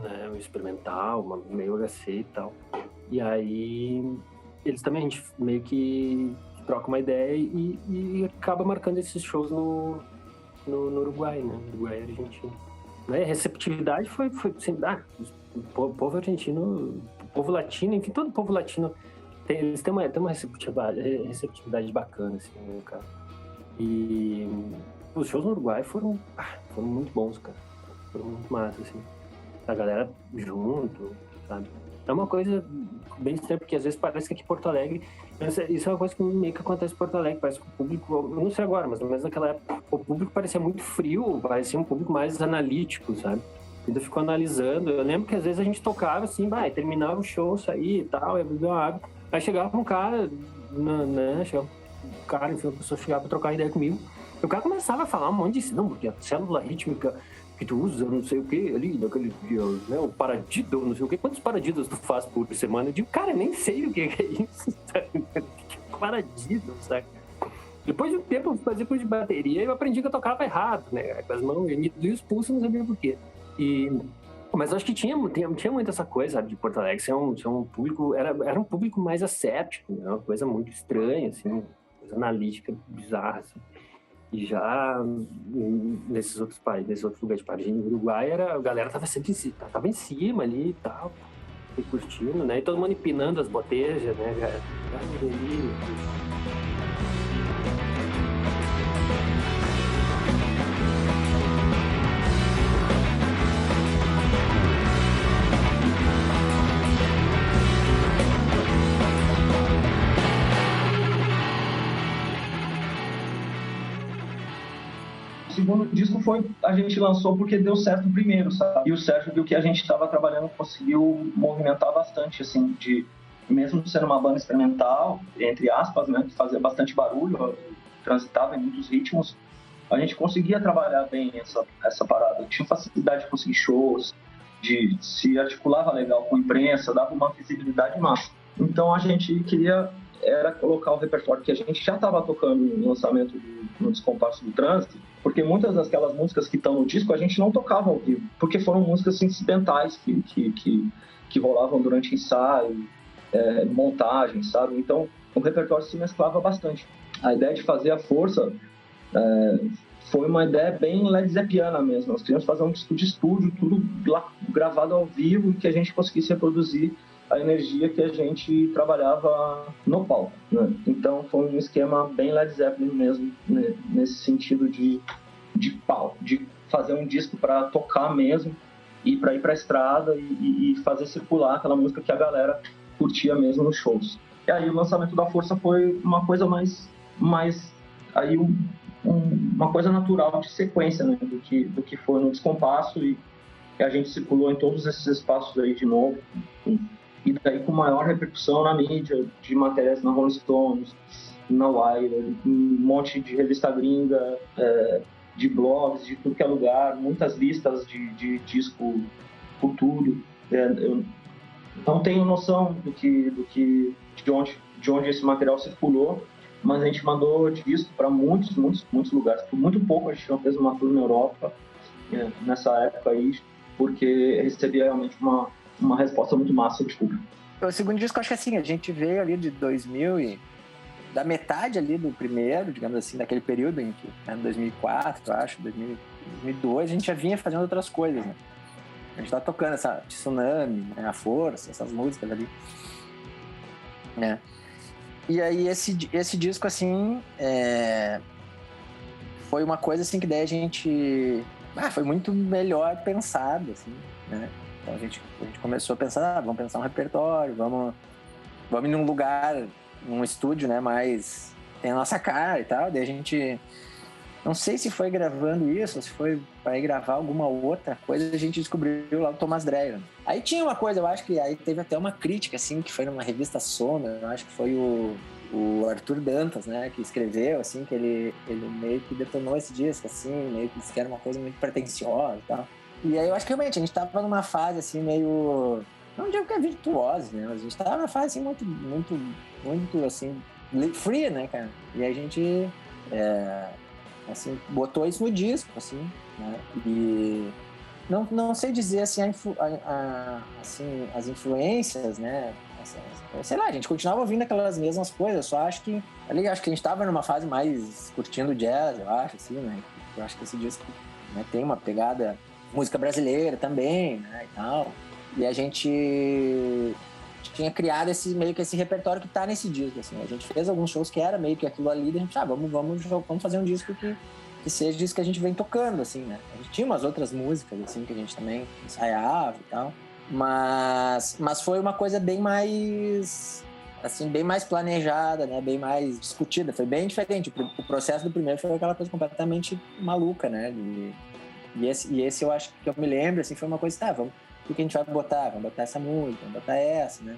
né, um experimental, meio HC e tal. E aí eles também, a gente meio que troca uma ideia e acaba marcando esses shows no Uruguai, né? Uruguai e Argentina. Né? A receptividade foi sempre... o povo argentino, o povo latino, enfim, todo o povo latino eles têm uma receptividade bacana, assim, né, cara? E os shows no Uruguai foram muito bons, cara. foram muito massa, assim. A galera junto, sabe? É uma coisa bem estranha, porque às vezes parece que aqui em Porto Alegre, isso é uma coisa que meio que acontece em Porto Alegre, parece que o público, eu não sei agora, mas mesmo naquela época, o público parecia muito frio, parecia um público mais analítico, sabe? Ainda ficou analisando. Eu lembro que às vezes a gente tocava assim, terminava o show, saía e tal, ia beber uma água. Aí chegava um cara, né? Chegava um cara, enfim, a pessoa chegava pra trocar ideia comigo. E o cara começava a falar um monte disso, não, porque a célula rítmica que tu usa, não sei o que, ali, naquele dia, né? O paradiddle, não sei o que. Quantos paradiddles tu faz por semana? Eu digo, cara, eu nem sei o que é isso, sabe? O que é paradiddle, sabe? Depois de um tempo eu fazia curso de bateria e eu aprendi que eu tocava errado, né? Com as mãos e os pulsos, não sabia por quê. Mas eu acho que tinha muito essa coisa, sabe, de Porto Alegre ser um público, era um público mais ascético, né? Uma coisa muito estranha, assim, uma coisa analítica, bizarra, assim. E já nesses outros países, nesses outros lugares de Paris, no Uruguai, a galera tava sempre tava em cima ali e tal, curtindo, né? E todo mundo empinando as botejas, né? O segundo disco a gente lançou porque deu certo o primeiro, sabe? E o Sérgio viu que a gente estava trabalhando, conseguiu movimentar bastante, assim, mesmo sendo uma banda experimental, entre aspas, né, que fazia bastante barulho, transitava em muitos ritmos, a gente conseguia trabalhar bem essa parada. Tinha facilidade de conseguir shows, se articulava legal com a imprensa, dava uma visibilidade massa. Então a gente queria colocar o repertório que a gente já estava tocando no lançamento no Descompasso do Trânsito, porque muitas daquelas músicas que estão no disco a gente não tocava ao vivo, porque foram músicas incidentais que rolavam durante ensaio, montagem, sabe? Então o repertório se mesclava bastante. A ideia de fazer a Força foi uma ideia bem Led Zeppeliana mesmo. Nós queríamos fazer um disco de estúdio, tudo lá, gravado ao vivo, que a gente conseguisse reproduzir a energia que a gente trabalhava no palco, né? Então foi um esquema bem Led Zeppelin mesmo, né? Nesse sentido de palco, de fazer um disco para tocar mesmo e para ir para a estrada e fazer circular aquela música que a galera curtia mesmo nos shows. E aí o lançamento da Força foi uma coisa mais aí uma coisa natural de sequência, né? do que foi no Descompasso, e a gente circulou em todos esses espaços aí de novo, e daí com maior repercussão na mídia, de matérias na Rolling Stones, na Wire, um monte de revista gringa, de blogs, de tudo que é lugar, muitas listas de disco futuro. Eu não tenho noção de onde esse material circulou, mas a gente mandou disco para muitos lugares. Por muito pouco a gente não fez uma tour na Europa nessa época aí, porque recebia realmente uma resposta muito massa de público. O segundo disco, acho que assim, a gente veio ali de 2000 e da metade ali do primeiro, digamos assim, daquele período em que, né, 2004, eu acho, 2002, a gente já vinha fazendo outras coisas, né? A gente tava tocando essa Tsunami, né, A Força, essas músicas ali, né? E aí esse disco, assim, foi uma coisa assim que daí a gente... foi muito melhor pensado, assim, né? Então a gente começou a pensar, vamos pensar um repertório, vamos ir num lugar, num estúdio, né, mais... tem a nossa cara e tal. Daí a gente... não sei se foi gravando isso, ou se foi para ir gravar alguma outra coisa, a gente descobriu lá o Thomas Dreyer. Aí tinha uma coisa, eu acho que aí teve até uma crítica, assim, que foi numa revista Soma, eu acho que foi o Arthur Dantas, né, que escreveu, assim, que ele meio que detonou esse disco, assim, meio que disse que era uma coisa muito pretensiosa e tal. E aí eu acho que realmente a gente tava numa fase, assim, meio... não digo que é virtuosa, né, mas a gente tava numa fase, assim, muito, assim, free, né, cara? E aí a gente... assim, botou isso no disco, assim, né? E não sei dizer, assim, assim, as influências, né? Assim, sei lá, a gente continuava ouvindo aquelas mesmas coisas, eu só acho que a gente tava numa fase mais curtindo jazz, eu acho, assim, né? Eu acho que esse disco, né, tem uma pegada música brasileira também, né, e tal. E a gente tinha criado meio que esse repertório que tá nesse disco, assim. A gente fez alguns shows que era meio que aquilo ali, e a gente, vamos fazer um disco que que seja isso que a gente vem tocando, assim, né? A gente tinha umas outras músicas, assim, que a gente também ensaiava e tal, mas foi uma coisa bem mais, assim, bem mais planejada, né? Bem mais discutida, foi bem diferente. O processo do primeiro foi aquela coisa completamente maluca, né? E esse eu acho que eu me lembro, assim, foi uma coisa, tá, vamos, o que a gente vai botar? Vamos botar essa música, vamos botar essa, né?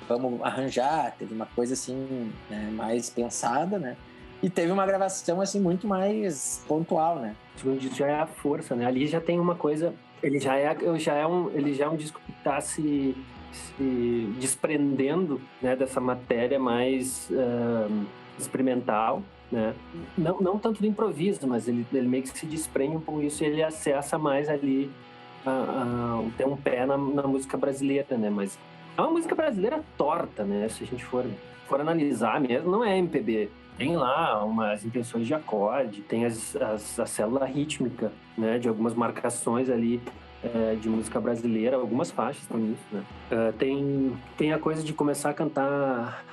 Vamos arranjar, teve uma coisa assim, né, mais pensada, né? E teve uma gravação assim muito mais pontual, né? O segundo disco já é a força, né? Ali já tem uma coisa, ele já é um disco que está se desprendendo, né, dessa matéria mais experimental, né? Não tanto do improviso, mas ele meio que se desprende um pouco disso e ele acessa mais ali tem um pé na música brasileira, né? Mas é uma música brasileira torta, né? Se a gente for analisar mesmo, não é MPB. Tem lá umas intenções de acorde, tem a célula rítmica, né? De algumas marcações ali de música brasileira, algumas faixas tem isso, né? Tem a coisa de começar a cantar,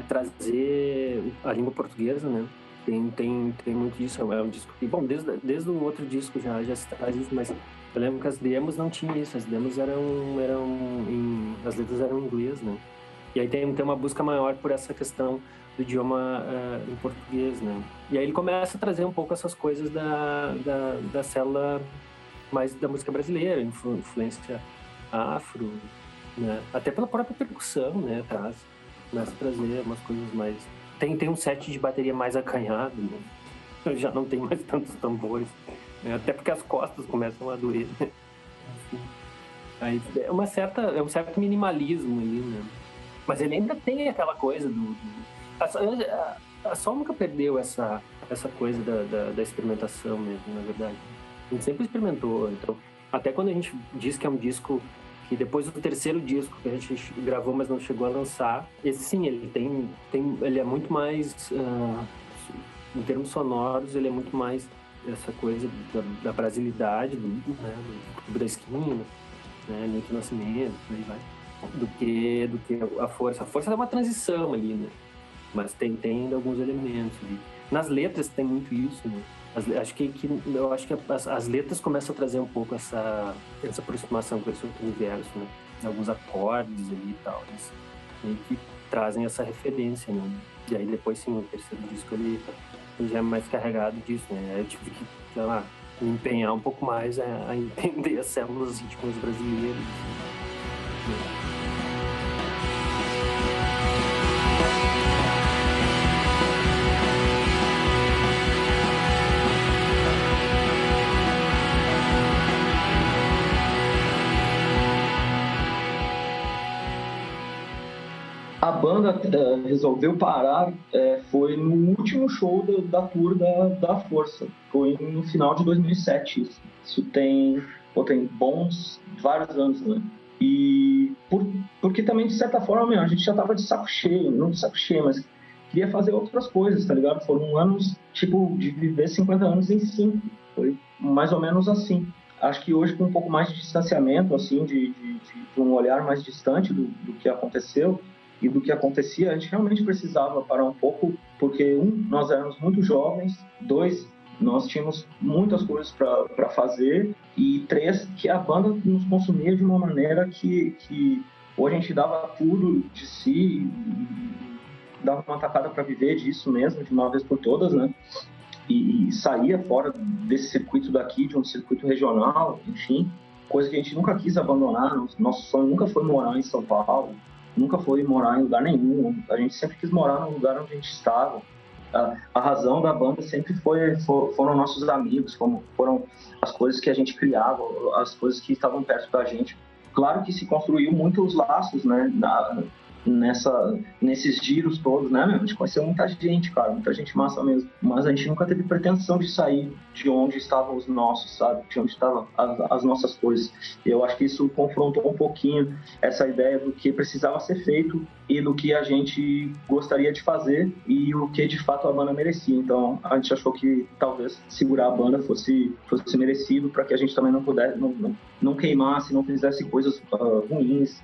trazer a língua portuguesa, né? Tem muito disso. É um disco que, bom, desde o outro disco já se traz isso, mas eu lembro que as demos não tinham isso, as demos as letras eram em inglês, né? E aí tem uma busca maior por essa questão do idioma em português, né? E aí ele começa a trazer um pouco essas coisas da célula mais da música brasileira, influência afro, né? Até pela própria percussão, né? Começa a trazer umas coisas mais... Tem um set de bateria mais acanhado, né? Já não tem mais tantos tambores. Até porque as costas começam a doer, né? Assim. Aí é um certo minimalismo ali, né? Mas ele ainda tem aquela coisa a Sol nunca perdeu essa coisa da experimentação mesmo, na verdade. A gente sempre experimentou. Então, até quando a gente diz que é um disco que depois do terceiro disco que a gente gravou, mas não chegou a lançar, esse sim, ele é muito mais, em termos sonoros, ele é muito mais essa coisa da brasilidade, né, do da esquina, né, Nilton Nascimento, aí vai, do que a força. A força é uma transição ali, né? Mas tem ainda alguns elementos ali. Nas letras tem muito isso, né? Eu acho que as letras começam a trazer um pouco essa aproximação com esse outro universo, né? Alguns acordes ali e tal, que trazem essa referência, né? E aí depois, sim, o terceiro disco ele já é mais carregado disso, né? Aí eu tive que, sei lá, me empenhar um pouco mais a entender as células ritmos brasileiras, né? A banda resolveu parar, foi no último show da tour da Força. Foi no final de 2007. Isso tem vários anos, né? E porque também, de certa forma, a gente já tava de saco cheio, não de saco cheio, mas queria fazer outras coisas, tá ligado? Foram anos, tipo, de viver 50 anos em 5. Foi mais ou menos assim. Acho que hoje, com um pouco mais de distanciamento, assim, de um olhar mais distante do que aconteceu, e do que acontecia, a gente realmente precisava parar um pouco, porque, nós éramos muito jovens, 2, nós tínhamos muitas coisas para fazer, e 3, que a banda nos consumia de uma maneira que hoje a gente dava tudo de si, dava uma tacada para viver disso mesmo, de uma vez por todas, né? E saía fora desse circuito daqui, de um circuito regional, enfim, coisa que a gente nunca quis abandonar. Nosso sonho nunca foi morar em São Paulo, nunca foi morar em lugar nenhum. A gente sempre quis morar no lugar onde a gente estava. A razão da banda sempre foram nossos amigos, como foram as coisas que a gente criava, as coisas que estavam perto da gente. Claro que se construiu muitos laços, né, nesses giros todos, né, meu? A gente conheceu muita gente, cara, muita gente massa mesmo. Mas a gente nunca teve pretensão de sair de onde estavam os nossos, sabe? De onde estavam as nossas coisas. E eu acho que isso confrontou um pouquinho essa ideia do que precisava ser feito e do que a gente gostaria de fazer e o que de fato a banda merecia. Então a gente achou que talvez segurar a banda fosse merecido, para que a gente também não pudesse, não queimasse, não fizesse coisas ruins,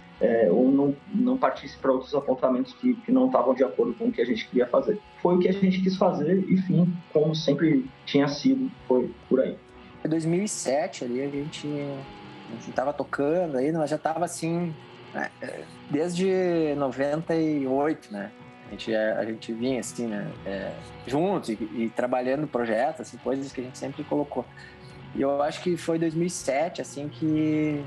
ou não partisse para outros apontamentos que não estavam de acordo com o que a gente queria fazer. Foi o que a gente quis fazer e, enfim, como sempre tinha sido, foi por aí. Em 2007 ali a gente tava tocando aí, mas já tava assim, né, desde 98, né? A gente vinha assim, né, juntos e trabalhando projetos, assim, coisas que a gente sempre colocou. E eu acho que foi 2007, assim, que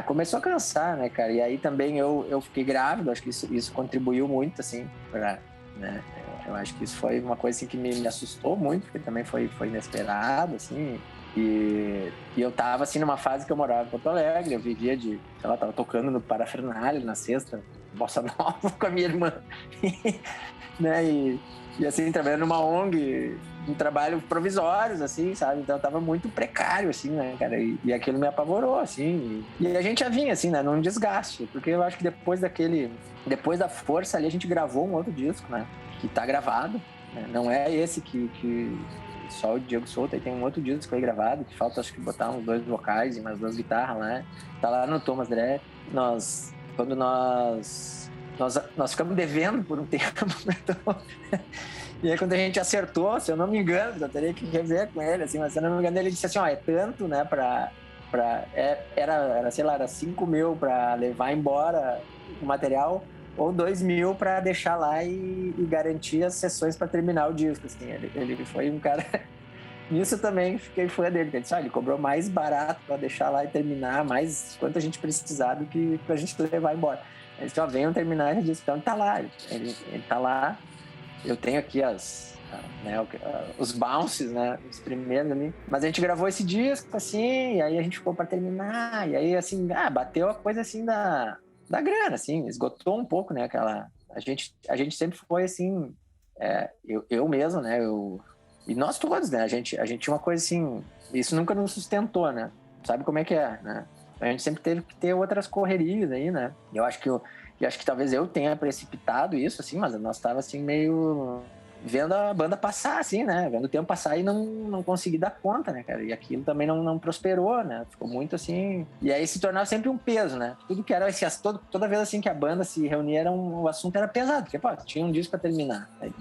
começou a cansar, né, cara? E aí também eu fiquei grávido, acho que isso contribuiu muito, assim, né? Eu acho que isso foi uma coisa, assim, que me assustou muito, porque também foi inesperado, assim. E eu tava, assim, numa fase que eu morava em Porto Alegre, eu vivia tava tocando no Parafernália, na sexta, bossa nova com a minha irmã, né? E assim, trabalhando numa ONG, um trabalho provisórios, assim, sabe? Então, eu tava muito precário, assim, né, cara? E aquilo me apavorou, assim. E a gente já vinha, assim, né, num desgaste. Porque eu acho que depois da Força ali, a gente gravou um outro disco, né? Que tá gravado, né? Não é esse que só o Diego Souto, aí tem um outro disco aí gravado, que falta, acho que, botar uns 2 vocais e umas 2 guitarras lá. Tá lá no Thomas Dredd. Quando nós ficamos devendo por um tempo, então... E aí, quando a gente acertou, se eu não me engano, eu teria que rever com ele, assim, mas se eu não me engano, ele disse assim, é tanto, né, era, sei lá, era 5 mil pra levar embora o material, ou 2 mil pra deixar lá e garantir as sessões pra terminar o disco, assim. Ele foi um cara... Nisso também fiquei fã dele, porque ele cobrou mais barato pra deixar lá e terminar, mais quanto a gente precisar do que pra gente levar embora. Ele disse, venham terminar esse disco. Então ele tá lá, ele tá lá. Eu tenho aqui os bounces, né, os primeiros ali. Mas a gente gravou esse disco, assim, e aí a gente ficou pra terminar. E aí, assim, bateu a coisa, assim, da grana, assim, esgotou um pouco, né, aquela... A gente sempre foi, assim, eu mesmo, né, e nós todos, né, a gente tinha uma coisa, assim, isso nunca nos sustentou, né, sabe como é que é, né? A gente sempre teve que ter outras correrias aí, né? Eu acho que talvez eu tenha precipitado isso, assim, mas nós tava assim, meio vendo a banda passar, assim, né? Vendo o tempo passar e não consegui dar conta, né, cara? E aquilo também não prosperou, né? Ficou muito assim... E aí se tornava sempre um peso, né? Tudo que era... Toda vez, assim, que a banda se reunia, o assunto era pesado. Porque, tinha um disco pra terminar. Aí,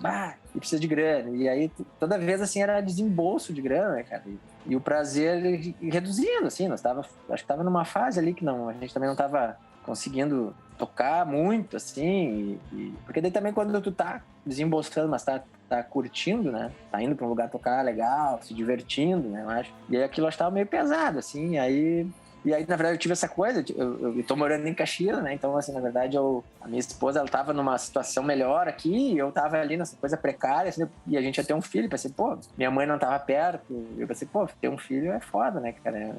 e precisa de grana. E aí, toda vez, assim, era desembolso de grana, né, cara? E o prazer reduzindo, assim. Acho que tava numa fase ali que a gente também não tava conseguindo tocar muito, assim, porque daí também quando tu tá desembolsando, mas tá curtindo, né, tá indo pra um lugar tocar legal, se divertindo, né, eu acho, e aí aquilo tava meio pesado, assim, e aí, na verdade, eu tive essa coisa, eu tô morando em Caxias, né, então, assim, na verdade, a minha esposa, ela tava numa situação melhor aqui, e eu tava ali nessa coisa precária, assim, e a gente ia ter um filho, pensei, minha mãe não tava perto, eu pensei, ter um filho é foda, né, cara.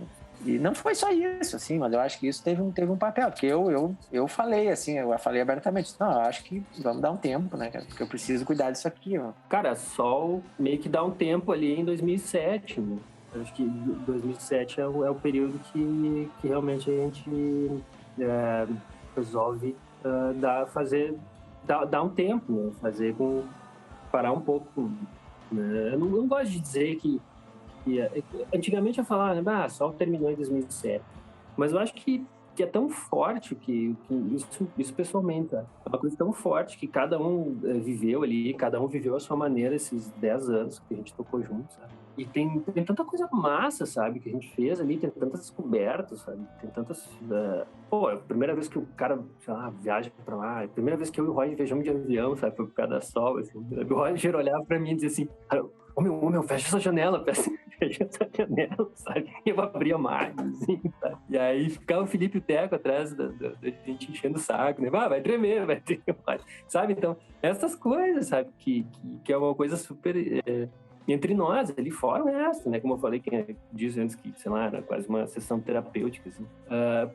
E não foi só isso, assim, mas eu acho que isso teve um papel, porque eu falei, assim, eu falei abertamente, não, eu acho que vamos dar um tempo, né, cara, porque eu preciso cuidar disso aqui, ó. Cara, só meio que dá um tempo ali em 2007, né? Eu acho que 2007 é o período que realmente a gente resolve dar um tempo, né? Parar um pouco, né? Eu não gosto de dizer que antigamente eu falava, só terminou em 2007. Mas eu acho que é tão forte que isso pessoalmente, tá? É uma coisa tão forte que cada um viveu ali, cada um viveu a sua maneira esses 10 anos que a gente tocou junto, sabe? E tem tanta coisa massa, sabe, que a gente fez ali, tem tantas descobertas, sabe? Tem tantas... é a primeira vez que o cara, sei lá, viaja pra lá, é a primeira vez que eu e o Roger viajamos de avião, sabe, foi por causa da sol, assim. O Roger olhava pra mim e dizia assim, ô meu, fecha essa janela, fecha essa janela, sabe? E eu abria mais, assim, sabe? E aí ficava o Felipe e o Teco atrás da gente enchendo o saco, né? Vai tremer, sabe? Então, essas coisas, sabe? Que é uma coisa super... entre nós, ali fora o resto, né? Como eu falei, quem diz antes que, sei lá, era quase uma sessão terapêutica, assim.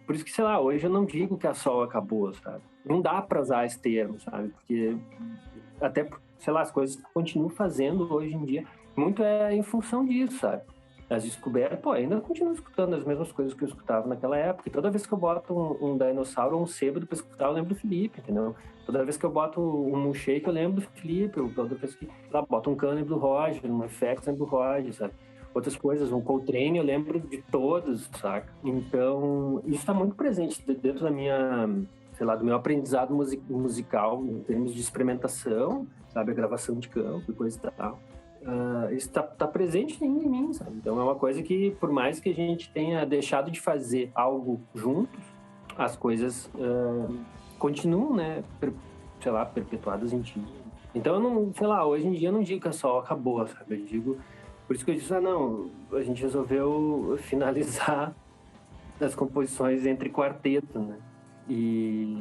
Por isso que, sei lá, hoje eu não digo que a Sol acabou, sabe? Não dá pra usar esse termo, sabe? Porque até, sei lá, as coisas que eu continuo fazendo hoje em dia, muito é em função disso, sabe? As descobertas, ainda continuo escutando as mesmas coisas que eu escutava naquela época. E toda vez que eu boto um dinossauro ou um sêbado pra escutar, eu lembro do Felipe, entendeu? Toda vez que eu boto um Milkshake, eu lembro do Felipe. Toda vez que boto um cano, eu lembro do Roger, um Effects, eu lembro do Roger, sabe? Outras coisas, um Coltrane, eu lembro de todos, saca? Então, isso tá muito presente dentro da minha sei lá, do meu aprendizado musical em termos de experimentação, sabe, a gravação de campo e coisa e tal. Isso tá presente ainda em mim, sabe? Então é uma coisa que, por mais que a gente tenha deixado de fazer algo juntos, as coisas continuam, né, sei lá, perpetuadas em ti. Então eu não, sei lá, hoje em dia eu não digo que a Sol acabou, sabe? Eu digo, por isso que eu disse, não, a gente resolveu finalizar as composições entre quarteto, né? E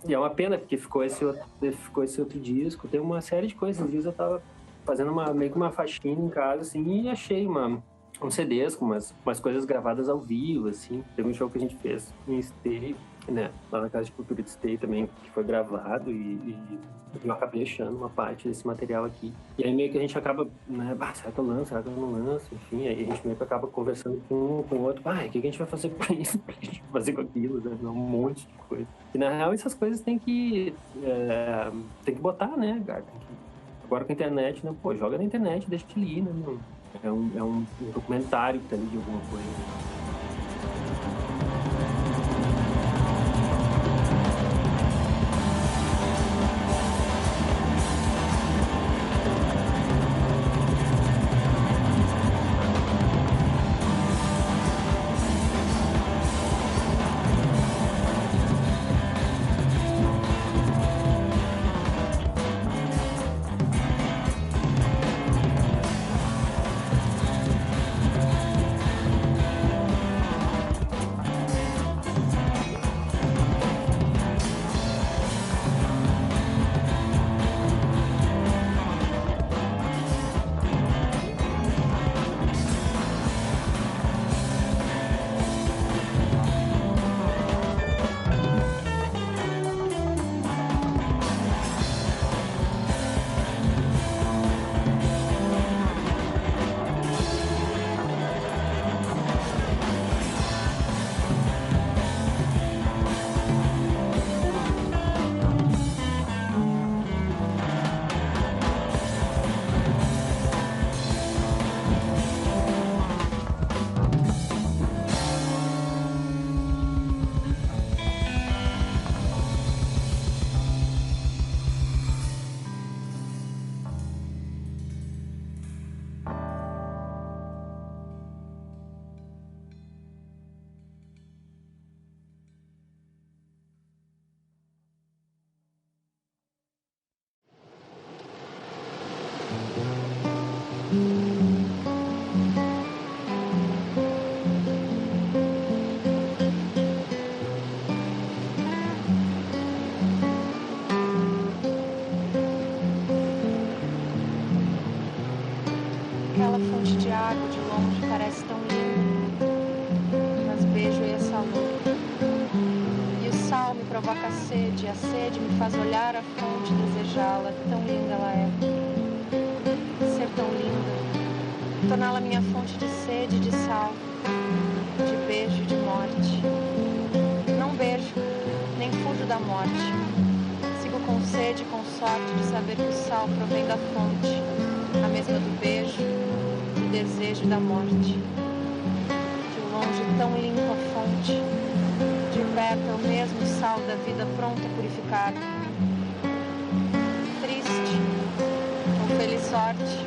é uma pena, porque ficou esse outro disco, tem uma série de coisas. Às vezes eu tava fazendo meio que uma faxina em casa, assim, e achei uns CDs com umas coisas gravadas ao vivo, assim. Teve um show que a gente fez em Esteio, né? Lá na Casa de Cultura de Esteio também, que foi gravado e eu acabei achando uma parte desse material aqui. E aí meio que a gente acaba, né? Será que eu lanço? Será que eu não lanço? Enfim, aí a gente meio que acaba conversando com o outro. O que a gente vai fazer com isso? O que a gente vai fazer com aquilo? Né? Um monte de coisa. E na real essas coisas tem que botar, né, cara? Agora com a internet, né? Pô, joga na internet, deixa ali, né? É um documentário que tá ali de alguma coisa. Aquela fonte de água de longe parece tão linda, mas beijo esse amor. E o sal me provoca a sede me faz olhar a fonte e desejá-la. Tão linda ela é, ser tão linda, torná-la minha fonte de sede e de sal, de beijo e de morte. Não beijo, nem fujo da morte. Sigo com sede e com sorte de saber que o sal provém da fonte, a mesma do beijo, do desejo e da morte. De longe tão limpa a fonte, de perto é o mesmo sal da vida pronto a purificar. Triste, com feliz sorte,